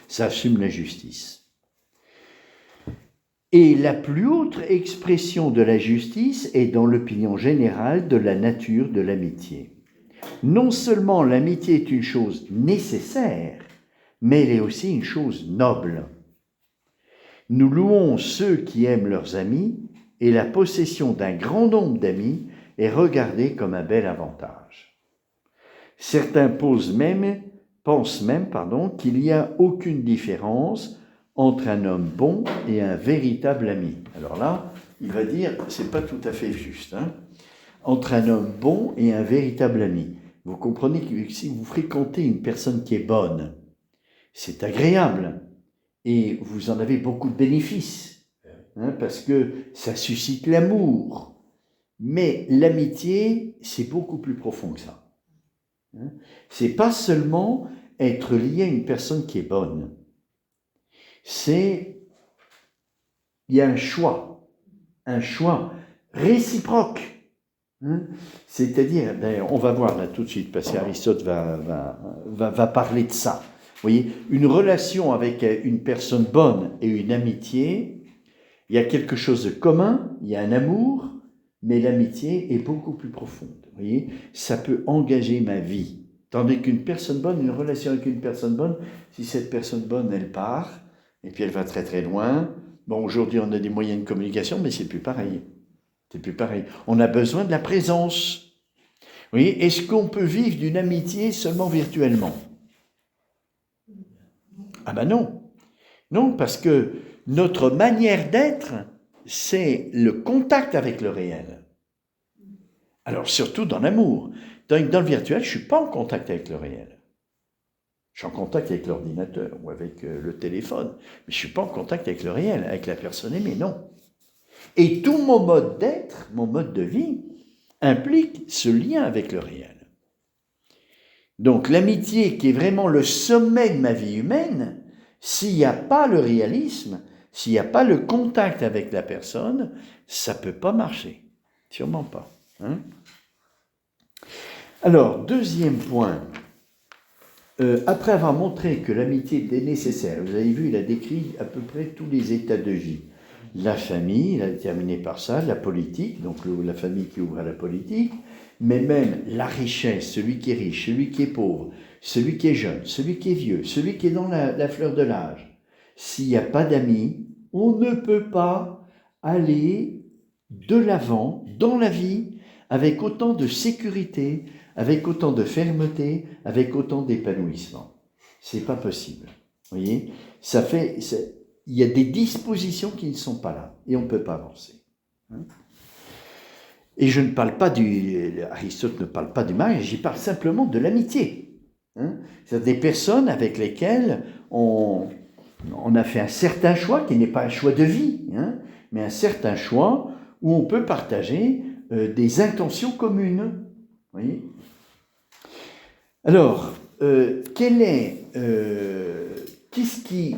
Ça assume la justice. Et la plus haute expression de la justice est dans l'opinion générale de la nature de l'amitié. Non seulement l'amitié est une chose nécessaire, mais elle est aussi une chose noble. Nous louons ceux qui aiment leurs amis, et la possession d'un grand nombre d'amis est regardée comme un bel avantage. Certains pensent même qu'il n'y a aucune différence entre un homme bon et un véritable ami. Alors là, il va dire, c'est pas tout à fait juste, entre un homme bon et un véritable ami. Vous comprenez que si vous fréquentez une personne qui est bonne, c'est agréable, et vous en avez beaucoup de bénéfices, parce que ça suscite l'amour. Mais l'amitié, c'est beaucoup plus profond que ça. C'est pas seulement être lié à une personne qui est bonne. Il y a un choix réciproque. C'est-à-dire, on va voir là tout de suite, parce qu'Aristote va parler de ça. Vous voyez, une relation avec une personne bonne et une amitié, il y a quelque chose de commun, il y a un amour, mais l'amitié est beaucoup plus profonde. Vous voyez, ça peut engager ma vie. Tandis qu'une personne bonne, une relation avec une personne bonne, si cette personne bonne, elle part, et puis elle va très très loin. Bon, aujourd'hui, on a des moyens de communication, mais c'est plus pareil. C'est plus pareil. On a besoin de la présence. Vous voyez, est-ce qu'on peut vivre d'une amitié seulement virtuellement? Ah ben non. Non, parce que notre manière d'être, c'est le contact avec le réel. Alors, surtout dans l'amour. Dans le virtuel, je ne suis pas en contact avec le réel. Je suis en contact avec l'ordinateur ou avec le téléphone, mais je ne suis pas en contact avec le réel, avec la personne aimée, non. Et tout mon mode d'être, mon mode de vie, implique ce lien avec le réel. Donc l'amitié, qui est vraiment le sommet de ma vie humaine, s'il n'y a pas le réalisme, s'il n'y a pas le contact avec la personne, ça ne peut pas marcher. Sûrement pas. Alors, deuxième point. Après avoir montré que l'amitié était nécessaire, vous avez vu, il a décrit à peu près tous les états de vie. La famille, il a terminé par ça, la politique, donc la famille qui ouvre à la politique, mais même la richesse, celui qui est riche, celui qui est pauvre, celui qui est jeune, celui qui est vieux, celui qui est dans la fleur de l'âge. S'il n'y a pas d'amis, on ne peut pas aller de l'avant dans la vie avec autant de sécurité, avec autant de fermeté, avec autant d'épanouissement. C'est pas possible. Vous voyez, il y a des dispositions qui ne sont pas là et on ne peut pas avancer. Et je ne parle pas Aristote ne parle pas du mariage, j'y parle simplement de l'amitié. C'est des personnes avec lesquelles on a fait un certain choix qui n'est pas un choix de vie, mais un certain choix où on peut partager des intentions communes. Vous voyez ? Alors, qu'est-ce qui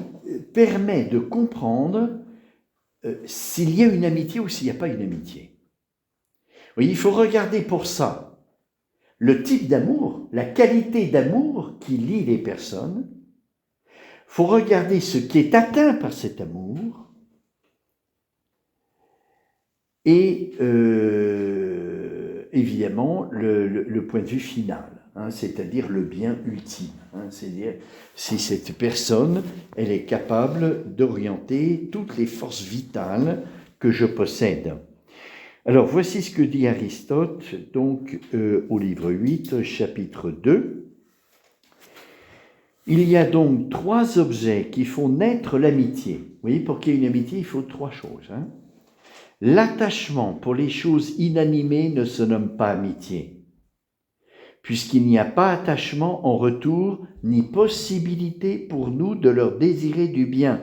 permet de comprendre s'il y a une amitié ou s'il n'y a pas une amitié? Vous voyez, il faut regarder pour ça le type d'amour, la qualité d'amour qui lie les personnes. Il faut regarder ce qui est atteint par cet amour et évidemment le point de vue final. C'est-à-dire le bien ultime. C'est-à-dire si cette personne, elle est capable d'orienter toutes les forces vitales que je possède. Alors voici ce que dit Aristote donc au livre 8, chapitre 2. Il y a donc 3 objets qui font naître l'amitié. Vous voyez, pour qu'il y ait une amitié, il faut 3 choses. L'attachement pour les choses inanimées ne se nomme pas amitié, puisqu'il n'y a pas attachement en retour, ni possibilité pour nous de leur désirer du bien.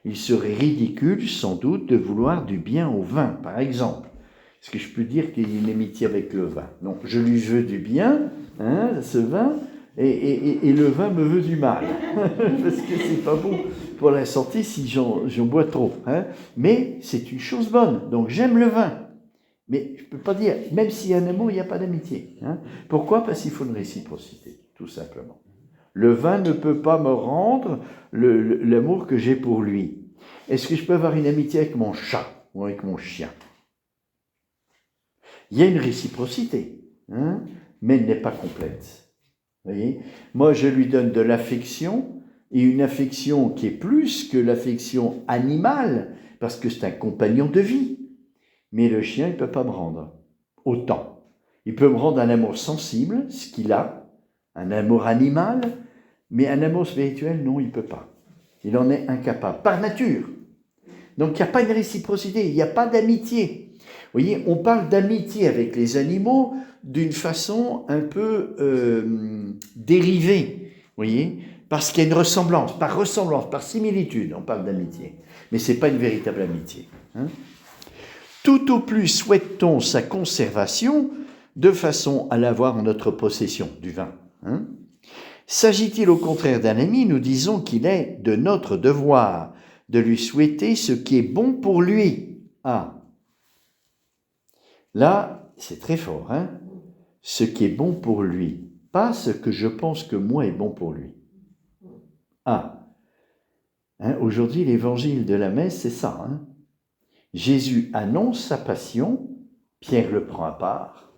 Il serait ridicule, sans doute, de vouloir du bien au vin, par exemple. Est-ce que je peux dire qu'il y a une amitié avec le vin? Non, je lui veux du bien, ce vin, et le vin me veut du mal, parce que c'est pas bon pour la santé si j'en bois trop. Mais c'est une chose bonne, donc j'aime le vin. Mais je ne peux pas dire, même s'il y a un amour, il n'y a pas d'amitié. Pourquoi? Parce qu'il faut une réciprocité, tout simplement. Le vin ne peut pas me rendre l'amour que j'ai pour lui. Est-ce que je peux avoir une amitié avec mon chat ou avec mon chien? Il y a une réciprocité, mais elle n'est pas complète. Vous voyez? Moi, je lui donne de l'affection, et une affection qui est plus que l'affection animale, parce que c'est un compagnon de vie. Mais le chien, il ne peut pas me rendre autant. Il peut me rendre un amour sensible, ce qu'il a, un amour animal, mais un amour spirituel, non, il ne peut pas. Il en est incapable, par nature. Donc il n'y a pas de réciprocité, il n'y a pas d'amitié. Vous voyez, on parle d'amitié avec les animaux d'une façon un peu dérivée. Vous voyez, Parce qu'il y a une ressemblance, par similitude, on parle d'amitié. Mais ce n'est pas une véritable amitié. Hein. Tout au plus souhaite-t-on sa conservation de façon à l'avoir en notre possession, du vin. Hein. S'agit-il au contraire d'un ami, nous disons qu'il est de notre devoir de lui souhaiter ce qui est bon pour lui. Ah, là, c'est très fort, hein. Ce qui est bon pour lui, pas ce que je pense que moi est bon pour lui. Ah, hein, aujourd'hui, l'évangile de la messe, c'est ça. Hein. Jésus annonce sa passion, Pierre le prend à part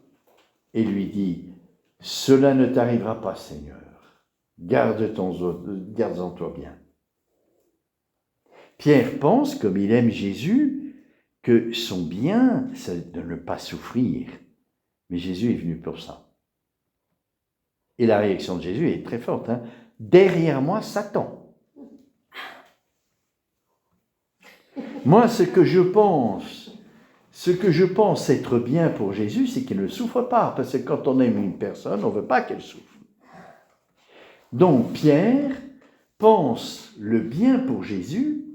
et lui dit « Cela ne t'arrivera pas, Seigneur, garde-en toi bien. » Pierre pense, comme il aime Jésus, que son bien, c'est de ne pas souffrir. Mais Jésus est venu pour ça. Et la réaction de Jésus est très forte. Hein. Derrière moi, Satan. Moi, ce que je pense être bien pour Jésus, c'est qu'il ne souffre pas. Parce que quand on aime une personne, on ne veut pas qu'elle souffre. Donc, Pierre pense le bien pour Jésus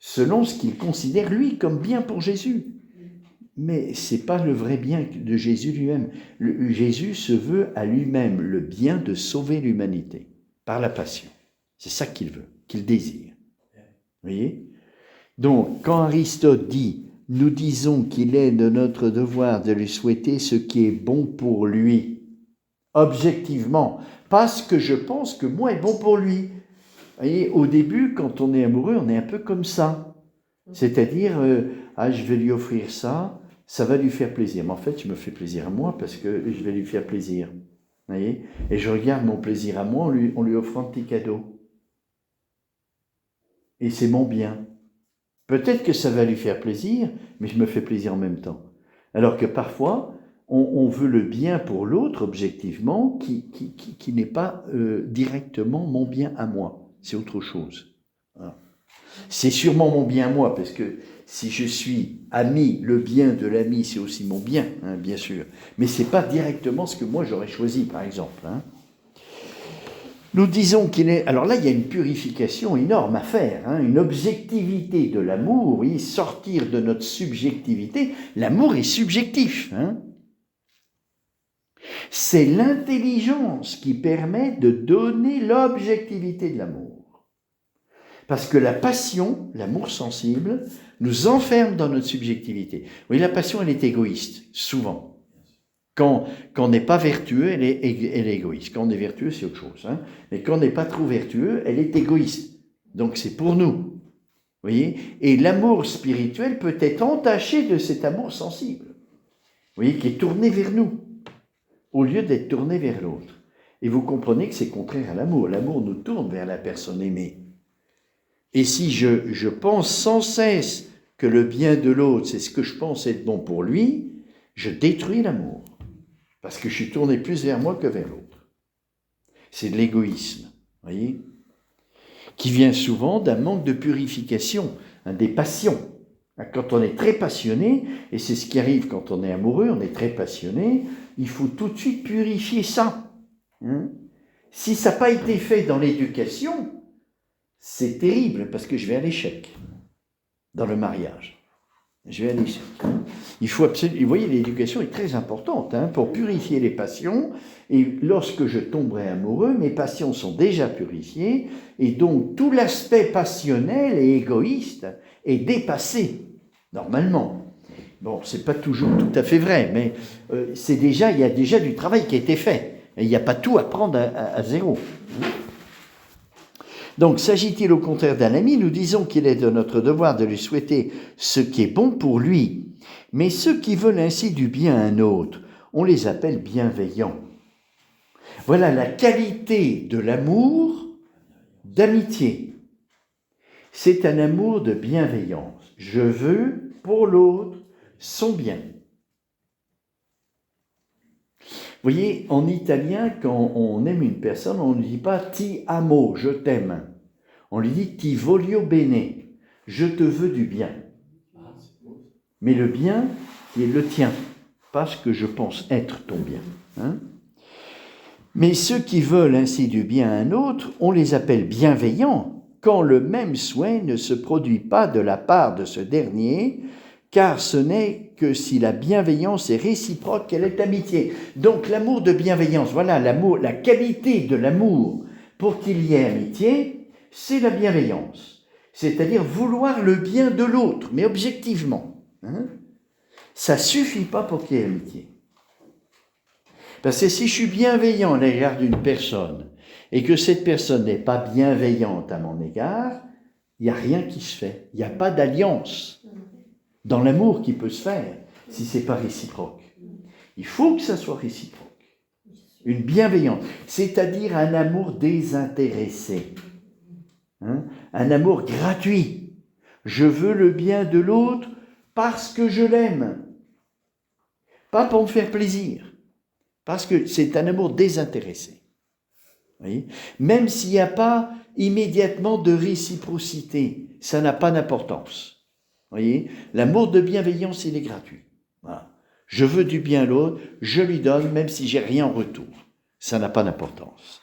selon ce qu'il considère, lui, comme bien pour Jésus. Mais ce n'est pas le vrai bien de Jésus lui-même. Jésus se veut à lui-même le bien de sauver l'humanité par la passion. C'est ça qu'il veut, qu'il désire. Vous voyez ? Donc, quand Aristote dit « Nous disons qu'il est de notre devoir de lui souhaiter ce qui est bon pour lui », objectivement, parce que je pense que moi est bon pour lui. Vous voyez, au début, quand on est amoureux, on est un peu comme ça. C'est-à-dire, je vais lui offrir ça, ça va lui faire plaisir. Mais en fait, je me fais plaisir à moi parce que je vais lui faire plaisir. Vous voyez ? Et je regarde mon plaisir à moi en lui offrant un petit cadeau. Et c'est mon bien. Peut-être que ça va lui faire plaisir, mais je me fais plaisir en même temps. Alors que parfois, on veut le bien pour l'autre, objectivement, qui n'est pas directement mon bien à moi. C'est autre chose. Voilà. C'est sûrement mon bien à moi, parce que si je suis ami, le bien de l'ami, c'est aussi mon bien, hein, bien sûr. Mais ce n'est pas directement ce que moi j'aurais choisi, par exemple. Hein. Nous disons qu'il est... Alors là, il y a une purification énorme à faire, hein, une objectivité de l'amour, oui, sortir de notre subjectivité. L'amour est subjectif. Hein. C'est l'intelligence qui permet de donner l'objectivité de l'amour. Parce que la passion, l'amour sensible, nous enferme dans notre subjectivité. Oui, la passion, elle est égoïste, souvent. Quand on n'est pas vertueux, elle est égoïste. Quand on est vertueux, c'est autre chose. Hein. Mais quand on n'est pas trop vertueux, elle est égoïste. Donc c'est pour nous. Vous voyez ? Et l'amour spirituel peut être entaché de cet amour sensible. Vous voyez, qui est tourné vers nous, au lieu d'être tourné vers l'autre. Et vous comprenez que c'est contraire à l'amour. L'amour nous tourne vers la personne aimée. Et si je pense sans cesse que le bien de l'autre, c'est ce que je pense être bon pour lui, je détruis l'amour. Parce que je suis tourné plus vers moi que vers l'autre. C'est de l'égoïsme, voyez, qui vient souvent d'un manque de purification, hein, des passions. Quand on est très passionné, et c'est ce qui arrive quand on est amoureux, on est très passionné, il faut tout de suite purifier ça. Hein. Si ça n'a pas été fait dans l'éducation, c'est terrible parce que je vais à l'échec dans le mariage. Je vais à l'échec. Il faut absolument... Vous voyez, l'éducation est très importante hein, pour purifier les passions. Et lorsque je tomberai amoureux, mes passions sont déjà purifiées. Et donc, tout l'aspect passionnel et égoïste est dépassé, normalement. Bon, c'est pas toujours tout à fait vrai, mais il y a déjà du travail qui a été fait. Et il n'y a pas tout à prendre à zéro. Donc, s'agit-il au contraire d'un ami, nous disons qu'il est de notre devoir de lui souhaiter ce qui est bon pour lui. Mais ceux qui veulent ainsi du bien à un autre, on les appelle bienveillants. Voilà la qualité de l'amour d'amitié. C'est un amour de bienveillance. Je veux pour l'autre son bien. Vous voyez, en italien, quand on aime une personne, on ne dit pas « ti amo », je t'aime. On lui dit « ti voglio bene », je te veux du bien. Mais le bien qui est le tien, pas ce que je pense être ton bien. Hein. Mais ceux qui veulent ainsi du bien à un autre, on les appelle bienveillants quand le même souhait ne se produit pas de la part de ce dernier, car ce n'est que si la bienveillance est réciproque qu'elle est amitié. Donc l'amour de bienveillance, voilà l'amour, la qualité de l'amour pour qu'il y ait amitié, c'est la bienveillance. C'est-à-dire vouloir le bien de l'autre, mais objectivement. Ça ne suffit pas pour qu'il y ait amitié. Parce que si je suis bienveillant à l'égard d'une personne et que cette personne n'est pas bienveillante à mon égard, il n'y a rien qui se fait. Il n'y a pas d'alliance dans l'amour qui peut se faire si ce n'est pas réciproque. Il faut que ça soit réciproque. Une bienveillance, c'est-à-dire un amour désintéressé. Un amour gratuit. Je veux le bien de l'autre parce que je l'aime. Pas pour me faire plaisir. Parce que c'est un amour désintéressé. Vous voyez ? Même s'il n'y a pas immédiatement de réciprocité, ça n'a pas d'importance. Vous voyez ? L'amour de bienveillance, il est gratuit. Voilà. Je veux du bien à l'autre, je lui donne, même si j'ai rien en retour. Ça n'a pas d'importance.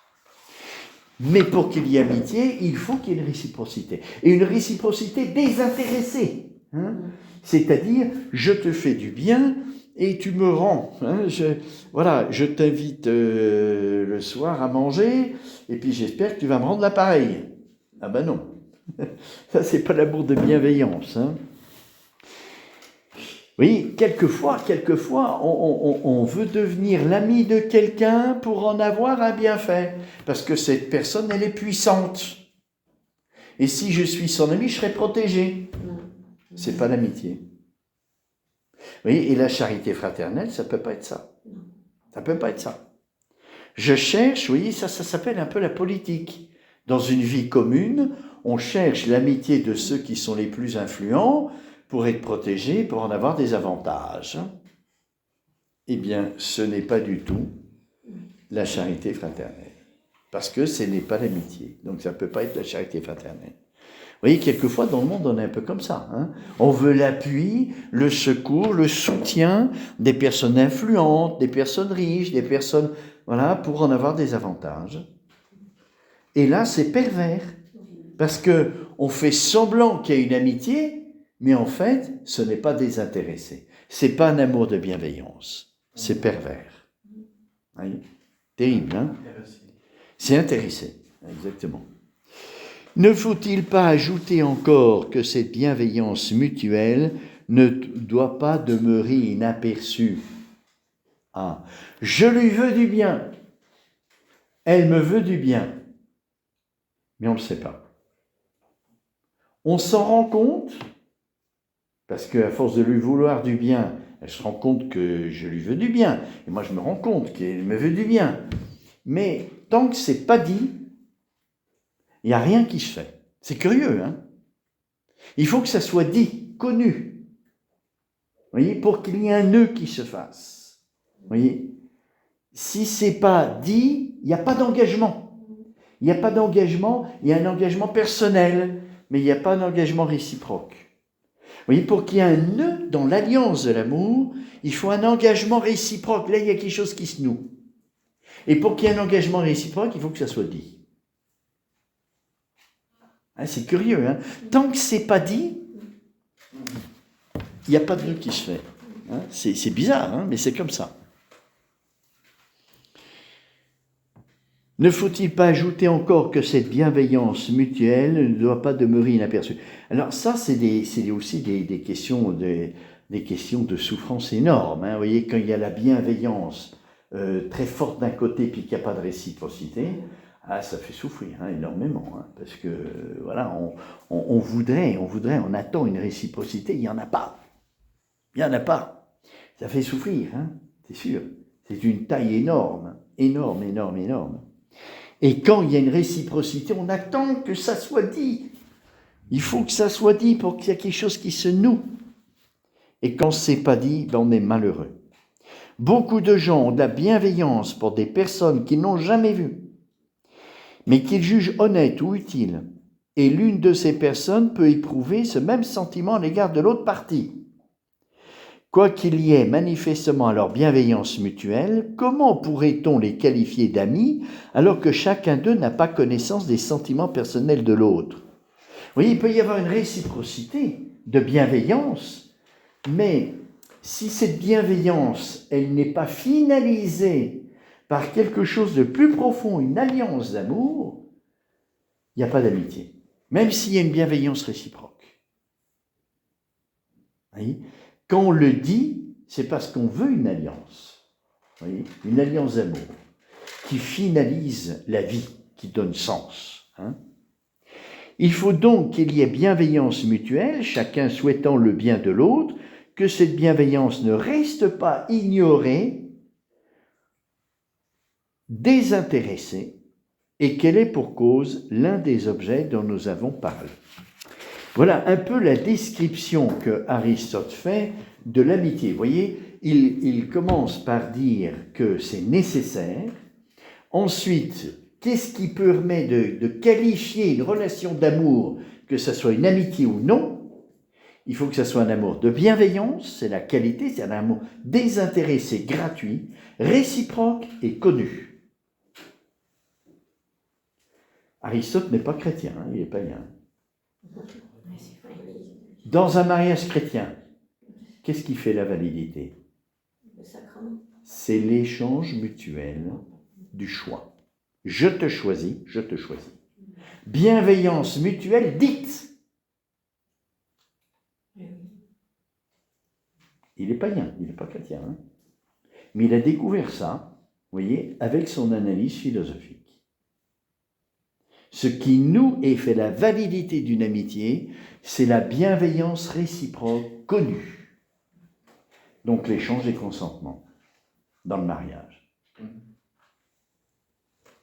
Mais pour qu'il y ait amitié, il faut qu'il y ait une réciprocité. Et une réciprocité désintéressée. C'est-à-dire, je te fais du bien et tu me rends. Je t'invite le soir à manger et puis j'espère que tu vas me rendre l'appareil. Ah ben non. Ça, c'est pas l'amour de bienveillance. Oui, quelquefois, on veut devenir l'ami de quelqu'un pour en avoir un bienfait. Parce que cette personne, elle est puissante. Et si je suis son ami, je serai protégé. C'est pas l'amitié. Oui, et la charité fraternelle, ça peut pas être ça. Ça peut pas être ça. Je cherche, vous voyez, ça s'appelle un peu la politique. Dans une vie commune, on cherche l'amitié de ceux qui sont les plus influents pour être protégés, pour en avoir des avantages. Eh bien, ce n'est pas du tout la charité fraternelle. Parce que ce n'est pas l'amitié. Donc, ça ne peut pas être la charité fraternelle. Vous voyez, quelquefois, dans le monde, on est un peu comme ça. On veut l'appui, le secours, le soutien des personnes influentes, des personnes riches, des personnes... Voilà, pour en avoir des avantages. Et là, c'est pervers. Parce qu'on fait semblant qu'il y a une amitié, mais en fait, ce n'est pas désintéressé. Ce n'est pas un amour de bienveillance. C'est pervers. Oui. Terrible, hein ? C'est intéressé, exactement. Ne faut-il pas ajouter encore que cette bienveillance mutuelle ne doit pas demeurer inaperçue ? Je lui veux du bien. Elle me veut du bien. Mais on ne le sait pas. On s'en rend compte, parce qu'à force de lui vouloir du bien, elle se rend compte que je lui veux du bien. Et moi, je me rends compte qu'elle me veut du bien. Mais tant que ce n'est pas dit, il n'y a rien qui se fait. C'est curieux, hein ? Il faut que ça soit dit, connu. Vous voyez, pour qu'il y ait un nœud qui se fasse. Vous voyez ? Si ce n'est pas dit, il n'y a pas d'engagement. Il n'y a pas d'engagement, il y a un engagement personnel, mais il n'y a pas d'engagement réciproque. Vous voyez, pour qu'il y ait un nœud dans l'alliance de l'amour, il faut un engagement réciproque. Là, il y a quelque chose qui se noue. Et pour qu'il y ait un engagement réciproque, il faut que ça soit dit. C'est curieux, hein ? Tant que c'est pas dit, il n'y a pas de nœud qui se fait. C'est bizarre, hein, mais c'est comme ça. Ne faut-il pas ajouter encore que cette bienveillance mutuelle ne doit pas demeurer inaperçue ? Alors ça, c'est aussi des questions de souffrance énormes. Vous voyez, quand il y a la bienveillance très forte d'un côté puis qu'il n'y a pas de réciprocité, ça fait souffrir énormément. Parce que voilà, on voudrait, on attend une réciprocité, il n'y en a pas. Il n'y en a pas. Ça fait souffrir, c'est sûr. C'est une taille énorme. Et quand il y a une réciprocité, on attend que ça soit dit. Il faut que ça soit dit pour qu'il y ait quelque chose qui se noue. Et quand ce n'est pas dit, on est malheureux. Beaucoup de gens ont de la bienveillance pour des personnes qu'ils n'ont jamais vues, mais qu'ils jugent honnêtes ou utiles. Et l'une de ces personnes peut éprouver ce même sentiment à l'égard de l'autre partie. Quoi qu'il y ait manifestement alors bienveillance mutuelle, comment pourrait-on les qualifier d'amis alors que chacun d'eux n'a pas connaissance des sentiments personnels de l'autre? Vous voyez, il peut y avoir une réciprocité de bienveillance, mais si cette bienveillance, elle n'est pas finalisée par quelque chose de plus profond, une alliance d'amour, il n'y a pas d'amitié, même s'il y a une bienveillance réciproque. Vous voyez ? Quand on le dit, c'est parce qu'on veut une alliance, vous voyez, une alliance d'amour, qui finalise la vie, qui donne sens. Il faut donc qu'il y ait bienveillance mutuelle, chacun souhaitant le bien de l'autre, que cette bienveillance ne reste pas ignorée, désintéressée, et qu'elle ait pour cause l'un des objets dont nous avons parlé. Voilà un peu la description que Aristote fait de l'amitié. Vous voyez, il commence par dire que c'est nécessaire. Ensuite, qu'est-ce qui permet de qualifier une relation d'amour, que ce soit une amitié ou non? Il faut que ce soit un amour de bienveillance, c'est la qualité, c'est un amour désintéressé, gratuit, réciproque et connu. Aristote n'est pas chrétien, il est païen. Dans un mariage chrétien, qu'est-ce qui fait la validité? Le sacrement. C'est l'échange mutuel du choix. Je te choisis, je te choisis. Bienveillance mutuelle dite. Il est païen, il n'est pas chrétien. Mais il a découvert ça, vous voyez, avec son analyse philosophique. Ce qui nous est fait la validité d'une amitié, c'est la bienveillance réciproque connue. Donc l'échange et consentement dans le mariage.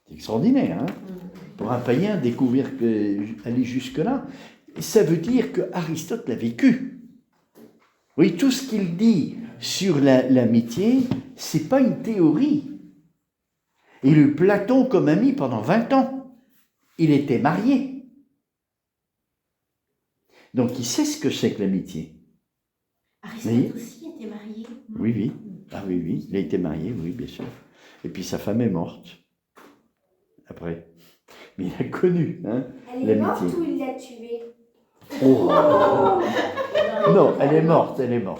C'est extraordinaire, pour un païen découvrir aller jusque-là. Ça veut dire que Aristote l'a vécu. Oui, tout ce qu'il dit sur l'amitié, c'est pas une théorie. Il eut Platon comme ami pendant 20 ans. Il était marié. Donc il sait ce que c'est que l'amitié. Aristote aussi était marié. Oui, oui. Ah oui, oui. Il a été marié, oui, bien sûr. Et puis sa femme est morte. Après. Mais il a connu Elle est morte l'amitié. ou il l'a tuée? Oh. Non, elle est morte. Non.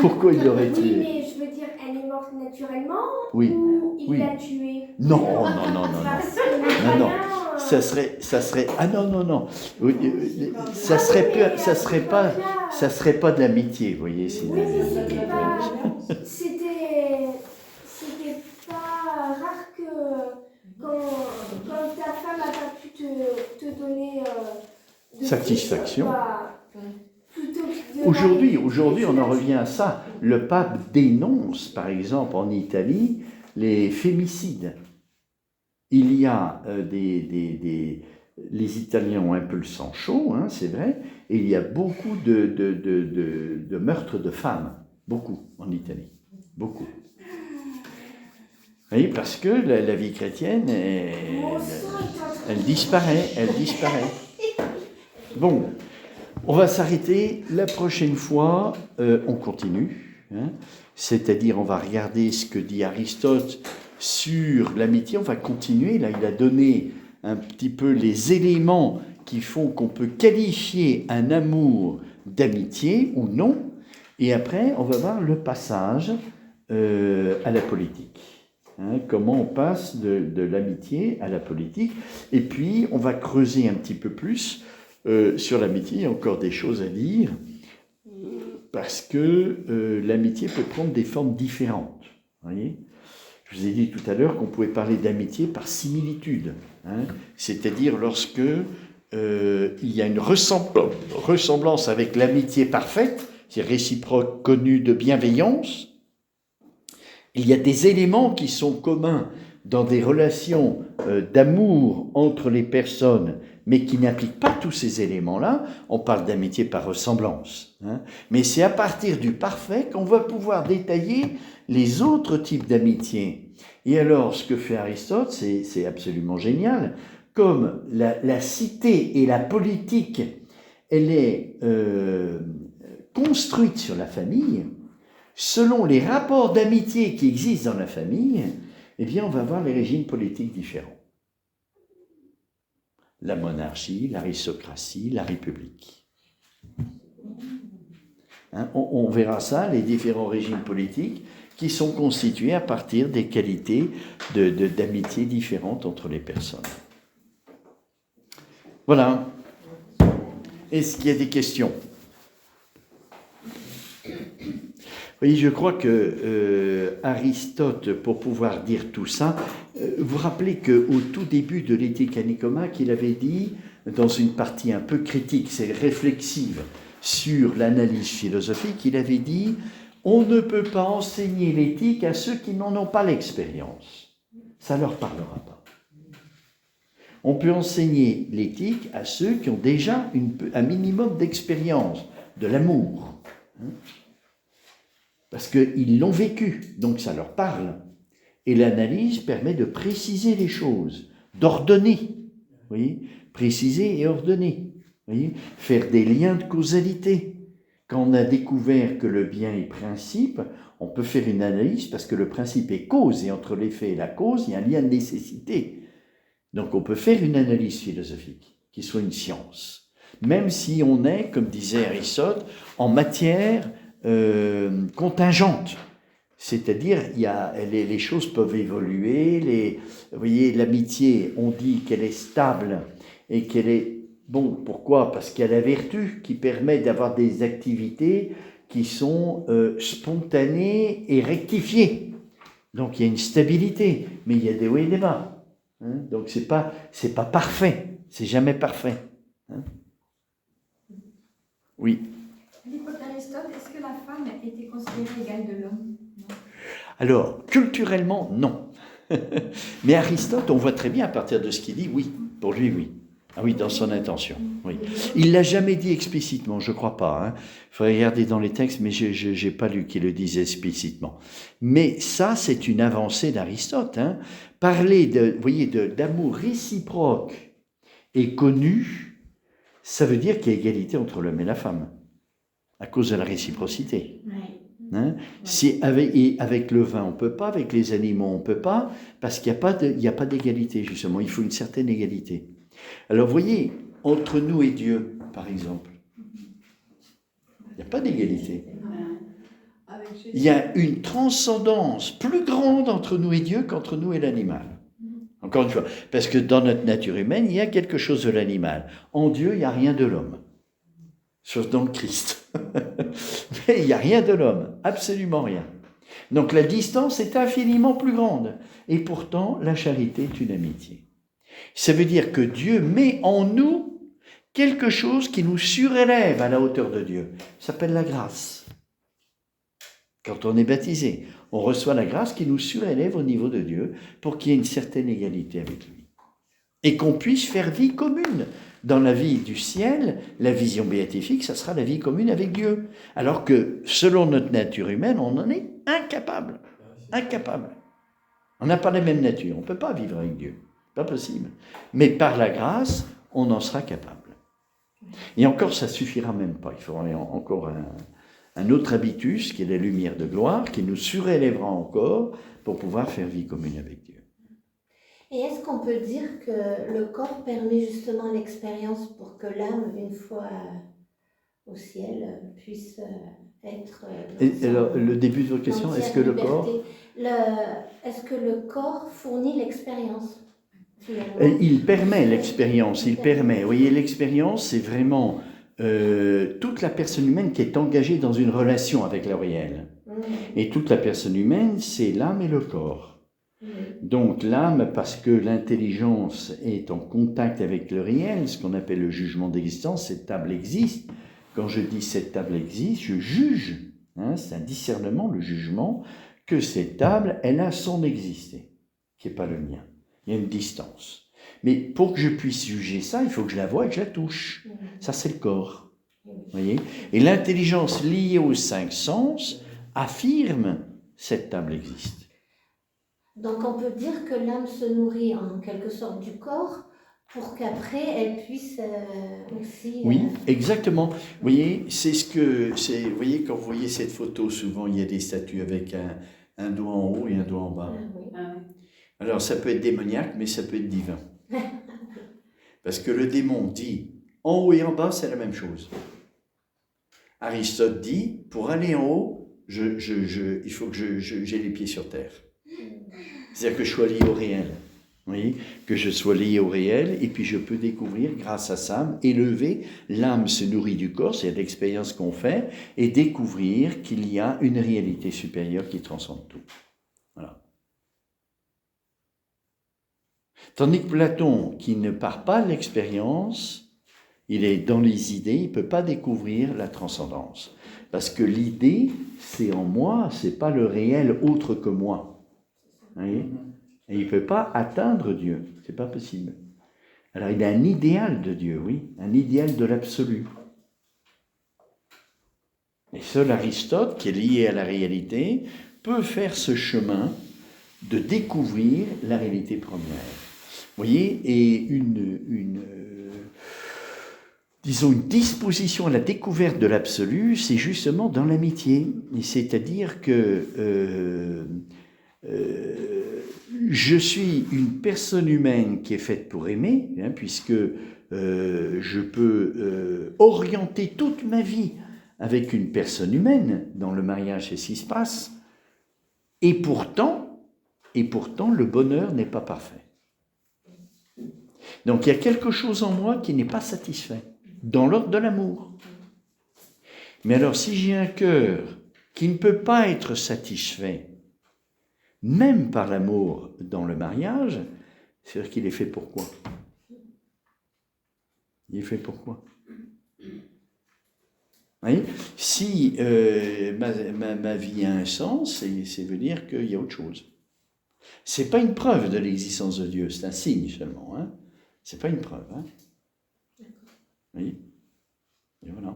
Pourquoi il l'aurait Oui, tuée? mais je veux dire, elle est morte naturellement Oui. ou il Oui. l'a tuée? Non. Parce que Non. Ça serait. Ah non. Oui, ça serait pas de l'amitié, vous voyez. Oui, mais c'était pas rare que quand ta femme n'a pas pu te donner de Satisfaction. Plutôt que de Aujourd'hui, on en revient à ça. Le pape dénonce, par exemple, en Italie, les fémicides. Il y a les Italiens ont un peu le sang chaud, c'est vrai, et il y a beaucoup de meurtres de femmes, beaucoup en Italie, beaucoup. Oui, parce que la vie chrétienne, elle disparaît. Bon, on va s'arrêter. La prochaine fois, on continue, c'est-à-dire on va regarder ce que dit Aristote sur l'amitié. On va continuer. Là, il a donné un petit peu les éléments qui font qu'on peut qualifier un amour d'amitié ou non. Et après, on va voir le passage à la politique. Comment on passe de l'amitié à la politique. Et puis, on va creuser un petit peu plus sur l'amitié. Il y a encore des choses à dire parce que l'amitié peut prendre des formes différentes. Vous voyez ? Je vous ai dit tout à l'heure qu'on pouvait parler d'amitié par similitude, c'est-à-dire lorsque il y a une ressemblance avec l'amitié parfaite, c'est réciproque, connue de bienveillance. Il y a des éléments qui sont communs dans des relations d'amour entre les personnes, mais qui n'impliquent pas tous ces éléments-là. On parle d'amitié par ressemblance. Mais c'est à partir du parfait qu'on va pouvoir détailler les autres types d'amitié. Et alors, ce que fait Aristote, c'est absolument génial. Comme la cité et la politique, elle est construite sur la famille, selon les rapports d'amitié qui existent dans la famille, eh bien, on va avoir les régimes politiques différents. La monarchie, l'aristocratie, la république. Hein, on verra ça, les différents régimes politiques qui sont constitués à partir des qualités d'amitié différentes entre les personnes. Voilà. Est-ce qu'il y a des questions ? Oui, je crois que Aristote, pour pouvoir dire tout ça, vous rappelez qu'au tout début de l'Éthique à Nicomaque, il avait dit, dans une partie un peu critique, c'est réflexive, sur l'analyse philosophique, il avait dit « On ne peut pas enseigner l'éthique à ceux qui n'en ont pas l'expérience. Ça ne leur parlera pas. On peut enseigner l'éthique à ceux qui ont déjà un minimum d'expérience, de l'amour. Parce qu'ils l'ont vécu, donc ça leur parle. Et l'analyse permet de préciser les choses, d'ordonner. Vous voyez, préciser et ordonner. Vous voyez, faire des liens de causalité. Quand on a découvert que le bien est principe, on peut faire une analyse parce que le principe est cause, et entre l'effet et la cause, il y a un lien de nécessité. Donc on peut faire une analyse philosophique, qui soit une science. Même si on est, comme disait Aristote, en matière contingente. C'est-à-dire, les choses peuvent évoluer. Vous voyez, l'amitié, on dit qu'elle est stable et qu'elle est... Bon, pourquoi ? Parce qu'il y a la vertu qui permet d'avoir des activités qui sont spontanées et rectifiées. Donc il y a une stabilité, mais il y a des hauts et des bas. Hein ? Donc c'est pas parfait, c'est jamais parfait. Hein ? Oui. À l'époque d'Aristote, est-ce que la femme était considérée égale de l'homme ? Alors, culturellement, non. Mais Aristote, on voit très bien à partir de ce qu'il dit, oui. Pour lui, oui. Ah oui, dans son intention. Oui. Il ne l'a jamais dit explicitement, je ne crois pas. Il faudrait regarder dans les textes, mais je n'ai pas lu qu'il le dise explicitement. Mais ça, c'est une avancée d'Aristote. Parler d'amour réciproque et connu, ça veut dire qu'il y a égalité entre l'homme et la femme, à cause de la réciprocité. Si avec le vin, on ne peut pas, avec les animaux, on ne peut pas, parce qu'il n'y a pas d'égalité, justement. Il faut une certaine égalité. Alors, vous voyez, entre nous et Dieu, par exemple, il n'y a pas d'égalité. Il y a une transcendance plus grande entre nous et Dieu qu'entre nous et l'animal. Encore une fois, parce que dans notre nature humaine, il y a quelque chose de l'animal. En Dieu, il n'y a rien de l'homme. Sauf dans le Christ. Mais il n'y a rien de l'homme, absolument rien. Donc la distance est infiniment plus grande. Et pourtant, la charité est une amitié. Ça veut dire que Dieu met en nous quelque chose qui nous surélève à la hauteur de Dieu. Ça s'appelle la grâce. Quand on est baptisé, on reçoit la grâce qui nous surélève au niveau de Dieu pour qu'il y ait une certaine égalité avec lui. Et qu'on puisse faire vie commune. Dans la vie du ciel, la vision béatifique, ça sera la vie commune avec Dieu. Alors que, selon notre nature humaine, on en est incapable. Incapable. On n'a pas la même nature, on ne peut pas vivre avec Dieu. Pas possible. Mais par la grâce, on en sera capable. Et encore, ça ne suffira même pas. Il faudra encore un autre habitus, qui est la lumière de gloire, qui nous surélèvera encore pour pouvoir faire vie commune avec Dieu. Et est-ce qu'on peut dire que le corps permet justement l'expérience pour que l'âme, une fois au ciel, puisse être... Alors, le début de votre question, est-ce que liberté. le corps... Est-ce que le corps fournit l'expérience ? Il permet l'expérience, il permet. Vous voyez, l'expérience, c'est vraiment toute la personne humaine qui est engagée dans une relation avec le réel. Et toute la personne humaine, c'est l'âme et le corps. Donc l'âme, parce que l'intelligence est en contact avec le réel, ce qu'on appelle le jugement d'existence, cette table existe. Quand je dis cette table existe, je juge. C'est un discernement, le jugement, que cette table, elle a son exister, qui n'est pas le mien. Il y a une distance. Mais pour que je puisse juger ça, il faut que je la voie et que je la touche. Ça, c'est le corps. Voyez ? Et l'intelligence liée aux 5 sens affirme cette table existe. Donc on peut dire que l'âme se nourrit en quelque sorte du corps pour qu'après elle puisse aussi... Oui, exactement. Vous voyez, vous voyez, quand vous voyez cette photo, souvent il y a des statues avec un doigt en haut et un doigt en bas. oui. Alors ça peut être démoniaque, mais ça peut être divin. Parce que le démon dit, en haut et en bas, c'est la même chose. Aristote dit, pour aller en haut, il faut que j'ai les pieds sur terre. C'est-à-dire que je sois lié au réel. Vous voyez, que je sois lié au réel, et puis je peux découvrir, grâce à ça, élever, l'âme se nourrit du corps, c'est l'expérience qu'on fait, et découvrir qu'il y a une réalité supérieure qui transcende tout. Voilà. Tandis que Platon, qui ne part pas de l'expérience, il est dans les idées, il ne peut pas découvrir la transcendance. Parce que l'idée, c'est en moi, ce n'est pas le réel autre que moi. Vous voyez ? Et il ne peut pas atteindre Dieu, ce n'est pas possible. Alors il a un idéal de Dieu, oui, un idéal de l'absolu. Et seul Aristote, qui est lié à la réalité, peut faire ce chemin de découvrir la réalité première. Vous voyez, et disons une disposition à la découverte de l'absolu, c'est justement dans l'amitié. C'est-à-dire que je suis une personne humaine qui est faite pour aimer, puisque je peux orienter toute ma vie avec une personne humaine. Dans le mariage, c'est ce qui se passe. Et pourtant, le bonheur n'est pas parfait. Donc il y a quelque chose en moi qui n'est pas satisfait, dans l'ordre de l'amour. Mais alors si j'ai un cœur qui ne peut pas être satisfait, même par l'amour dans le mariage, c'est-à-dire qu'il est fait pour quoi ? Il est fait pour quoi ? Vous voyez ? Si ma vie a un sens, c'est veut dire qu'il y a autre chose. Ce n'est pas une preuve de l'existence de Dieu, c'est un signe seulement. Hein ? Ce n'est pas une preuve. Hein ? Vous voyez ? Et voilà.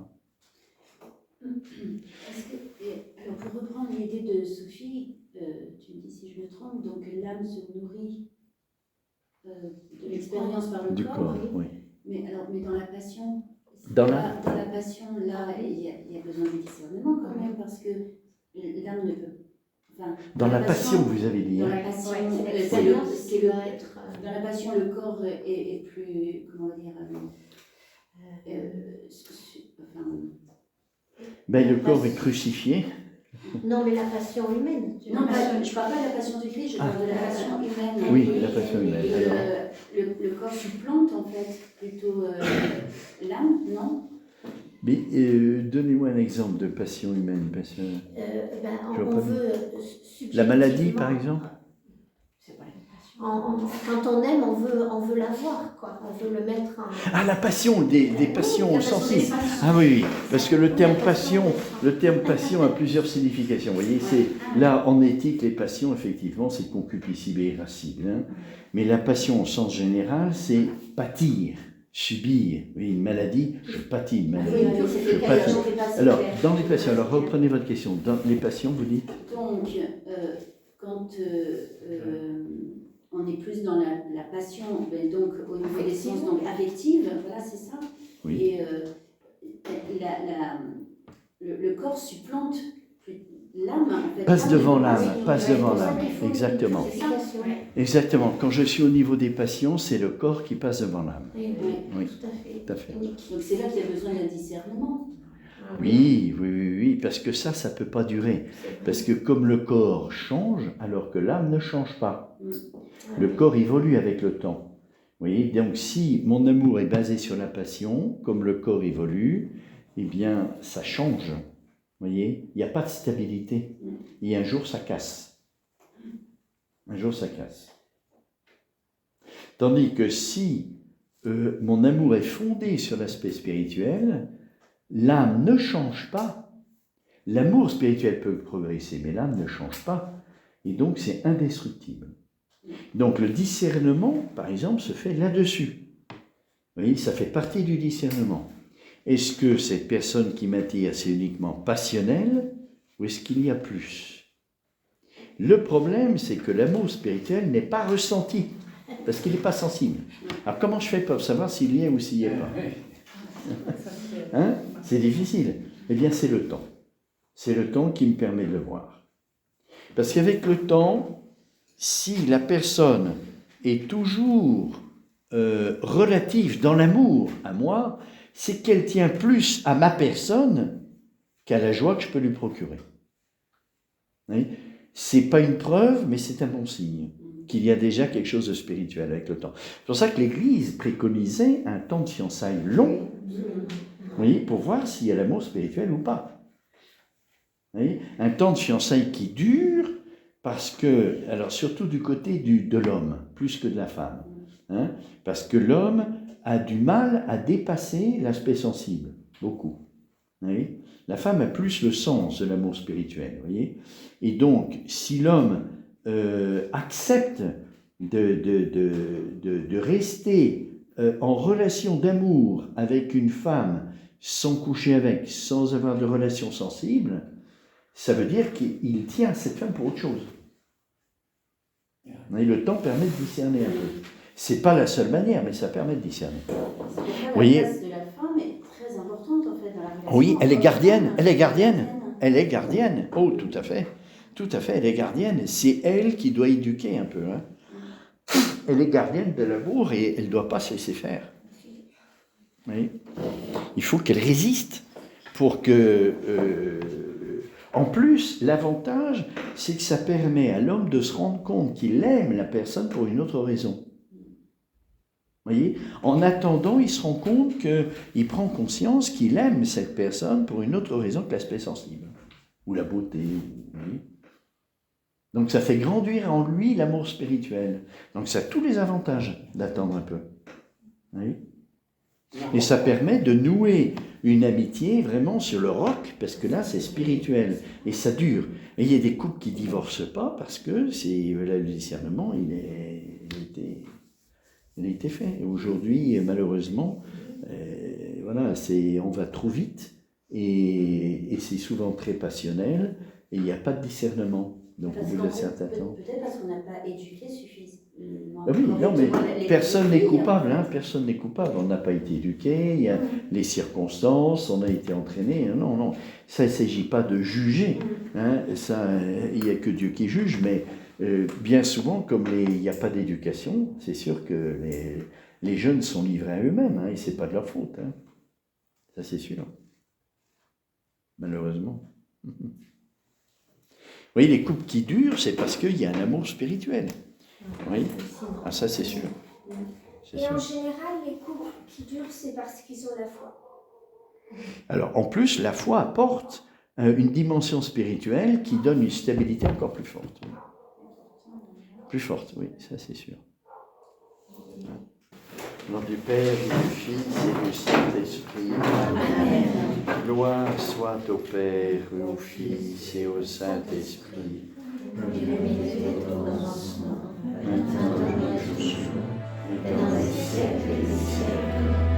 Alors pour reprendre l'idée de Sophie, tu me dis si je me trompe, donc l'âme se nourrit de l'expérience par le Du corps, oui. Mais dans la passion, dans la passion, là, il y a besoin de discernement quand même, parce que l'âme ne peut. Enfin, dans la passion, vous avez dit. Dans la passion, dans la passion, le corps est plus, comment dire, le corps est crucifié. Non, mais la passion humaine. Non, je ne parle pas de la passion du Christ, je parle de la passion humaine. Oui, la passion humaine. Le corps supplante en fait plutôt l'âme, non ? Mais donnez-moi un exemple de passion humaine. On veut la maladie, par exemple. C'est pas quand on aime, on veut l'avoir, quoi. On veut le mettre en... Ah, la passion, des passions sensibles. Ah oui, parce que le terme passion a plusieurs significations. Vous voyez, c'est là en éthique, les passions, effectivement, c'est concupiscible et irascible. Hein. Mais la passion au sens général, c'est pâtir, subir. Oui, une maladie, je pâtis une maladie. Je pâtis. Alors, dans les passions, alors reprenez votre question. Dans les passions, vous dites ? Donc, quand on est plus dans la passion, donc au niveau des sens, donc affective, voilà, c'est ça. Oui. Et le corps supplante l'âme. En fait. Passe devant l'âme, exactement. Exactement. Quand je suis au niveau des passions, c'est le corps qui passe devant l'âme. Oui, tout à fait. Donc c'est là qu'il y a besoin d'un discernement. Oui, parce que ça ne peut pas durer. Parce que comme le corps change, alors que l'âme ne change pas. Le corps évolue avec le temps. Vous voyez, donc si mon amour est basé sur la passion, comme le corps évolue, eh bien, ça change. Vous voyez, il n'y a pas de stabilité. Et un jour, ça casse. Un jour, ça casse. Tandis que si mon amour est fondé sur l'aspect spirituel, l'âme ne change pas. L'amour spirituel peut progresser, mais l'âme ne change pas. Et donc, c'est indestructible. Donc, le discernement, par exemple, se fait là-dessus. Vous voyez, ça fait partie du discernement. Est-ce que cette personne qui m'attire, c'est uniquement passionnel, ou est-ce qu'il y a plus ? Le problème, c'est que l'amour spirituel n'est pas ressenti. parce qu'il n'est pas sensible. Alors comment je fais pour savoir s'il y est ou s'il n'y est pas? Hein? C'est difficile. Eh bien, c'est le temps. C'est le temps qui me permet de le voir. Parce qu'avec le temps, si la personne est toujours relative dans l'amour à moi, c'est qu'elle tient plus à ma personne qu'à la joie que je peux lui procurer. C'est pas une preuve, mais c'est un bon signe qu'il y a déjà quelque chose de spirituel avec le temps. C'est pour ça que l'Église préconisait un temps de fiançailles long, pour voir s'il y a l'amour spirituel ou pas. Un temps de fiançailles qui dure, parce que, alors surtout du côté de l'homme, plus que de la femme, parce que l'homme a du mal à dépasser l'aspect sensible, beaucoup. La femme a plus le sens de l'amour spirituel, voyez. Et donc, si l'homme accepte de rester en relation d'amour avec une femme sans coucher avec, sans avoir de relation sensible, ça veut dire qu'il tient cette femme pour autre chose. Et le temps permet de discerner un peu. C'est pas la seule manière, mais ça permet de discerner. La place de la femme est très importante en fait dans la relation. Oui, elle est gardienne, elle est gardienne, elle est gardienne. Oh, tout à fait, elle est gardienne. C'est elle qui doit éduquer un peu. Elle est gardienne de l'amour et elle ne doit pas se laisser faire. Oui. Il faut qu'elle résiste pour que... En plus, l'avantage, c'est que ça permet à l'homme de se rendre compte qu'il aime la personne pour une autre raison. Vous voyez? En attendant, il se rend compte qu'il prend conscience qu'il aime cette personne pour une autre raison que l'aspect sensible, ou la beauté. Vous voyez? Donc ça fait grandir en lui l'amour spirituel. Donc ça a tous les avantages d'attendre un peu. Vous voyez? Et ça permet de nouer une amitié vraiment sur le roc, parce que là, c'est spirituel, et ça dure. Et il y a des couples qui ne divorcent pas, parce que le discernement, il a été fait. Et aujourd'hui, malheureusement, on va trop vite, et c'est souvent très passionnel, et il n'y a pas de discernement. Donc au bout d'un certain temps... Peut-être parce qu'on n'a pas éduqué suffisamment. Oui, non, mais personne n'est coupable, personne n'est coupable. On n'a pas été éduqué, il y a les circonstances, on a été entraîné. Non, ça ne s'agit pas de juger. Il n'y a que Dieu qui juge, mais bien souvent, comme il n'y a pas d'éducation, c'est sûr que les jeunes sont livrés à eux-mêmes, et ce n'est pas de leur faute. Ça, c'est sûr. Malheureusement. Oui, les couples qui durent, c'est parce qu'il y a un amour spirituel. Oui, ça c'est sûr. En général, les couples qui durent, c'est parce qu'ils ont la foi. Alors, en plus, la foi apporte une dimension spirituelle qui donne une stabilité encore plus forte. Plus forte, oui, ça c'est sûr. Au nom du Père, et du Fils et du Saint-Esprit. Amen. Gloire soit au Père, au Fils et au Saint-Esprit. Maintenant et dans les siècles des siècles.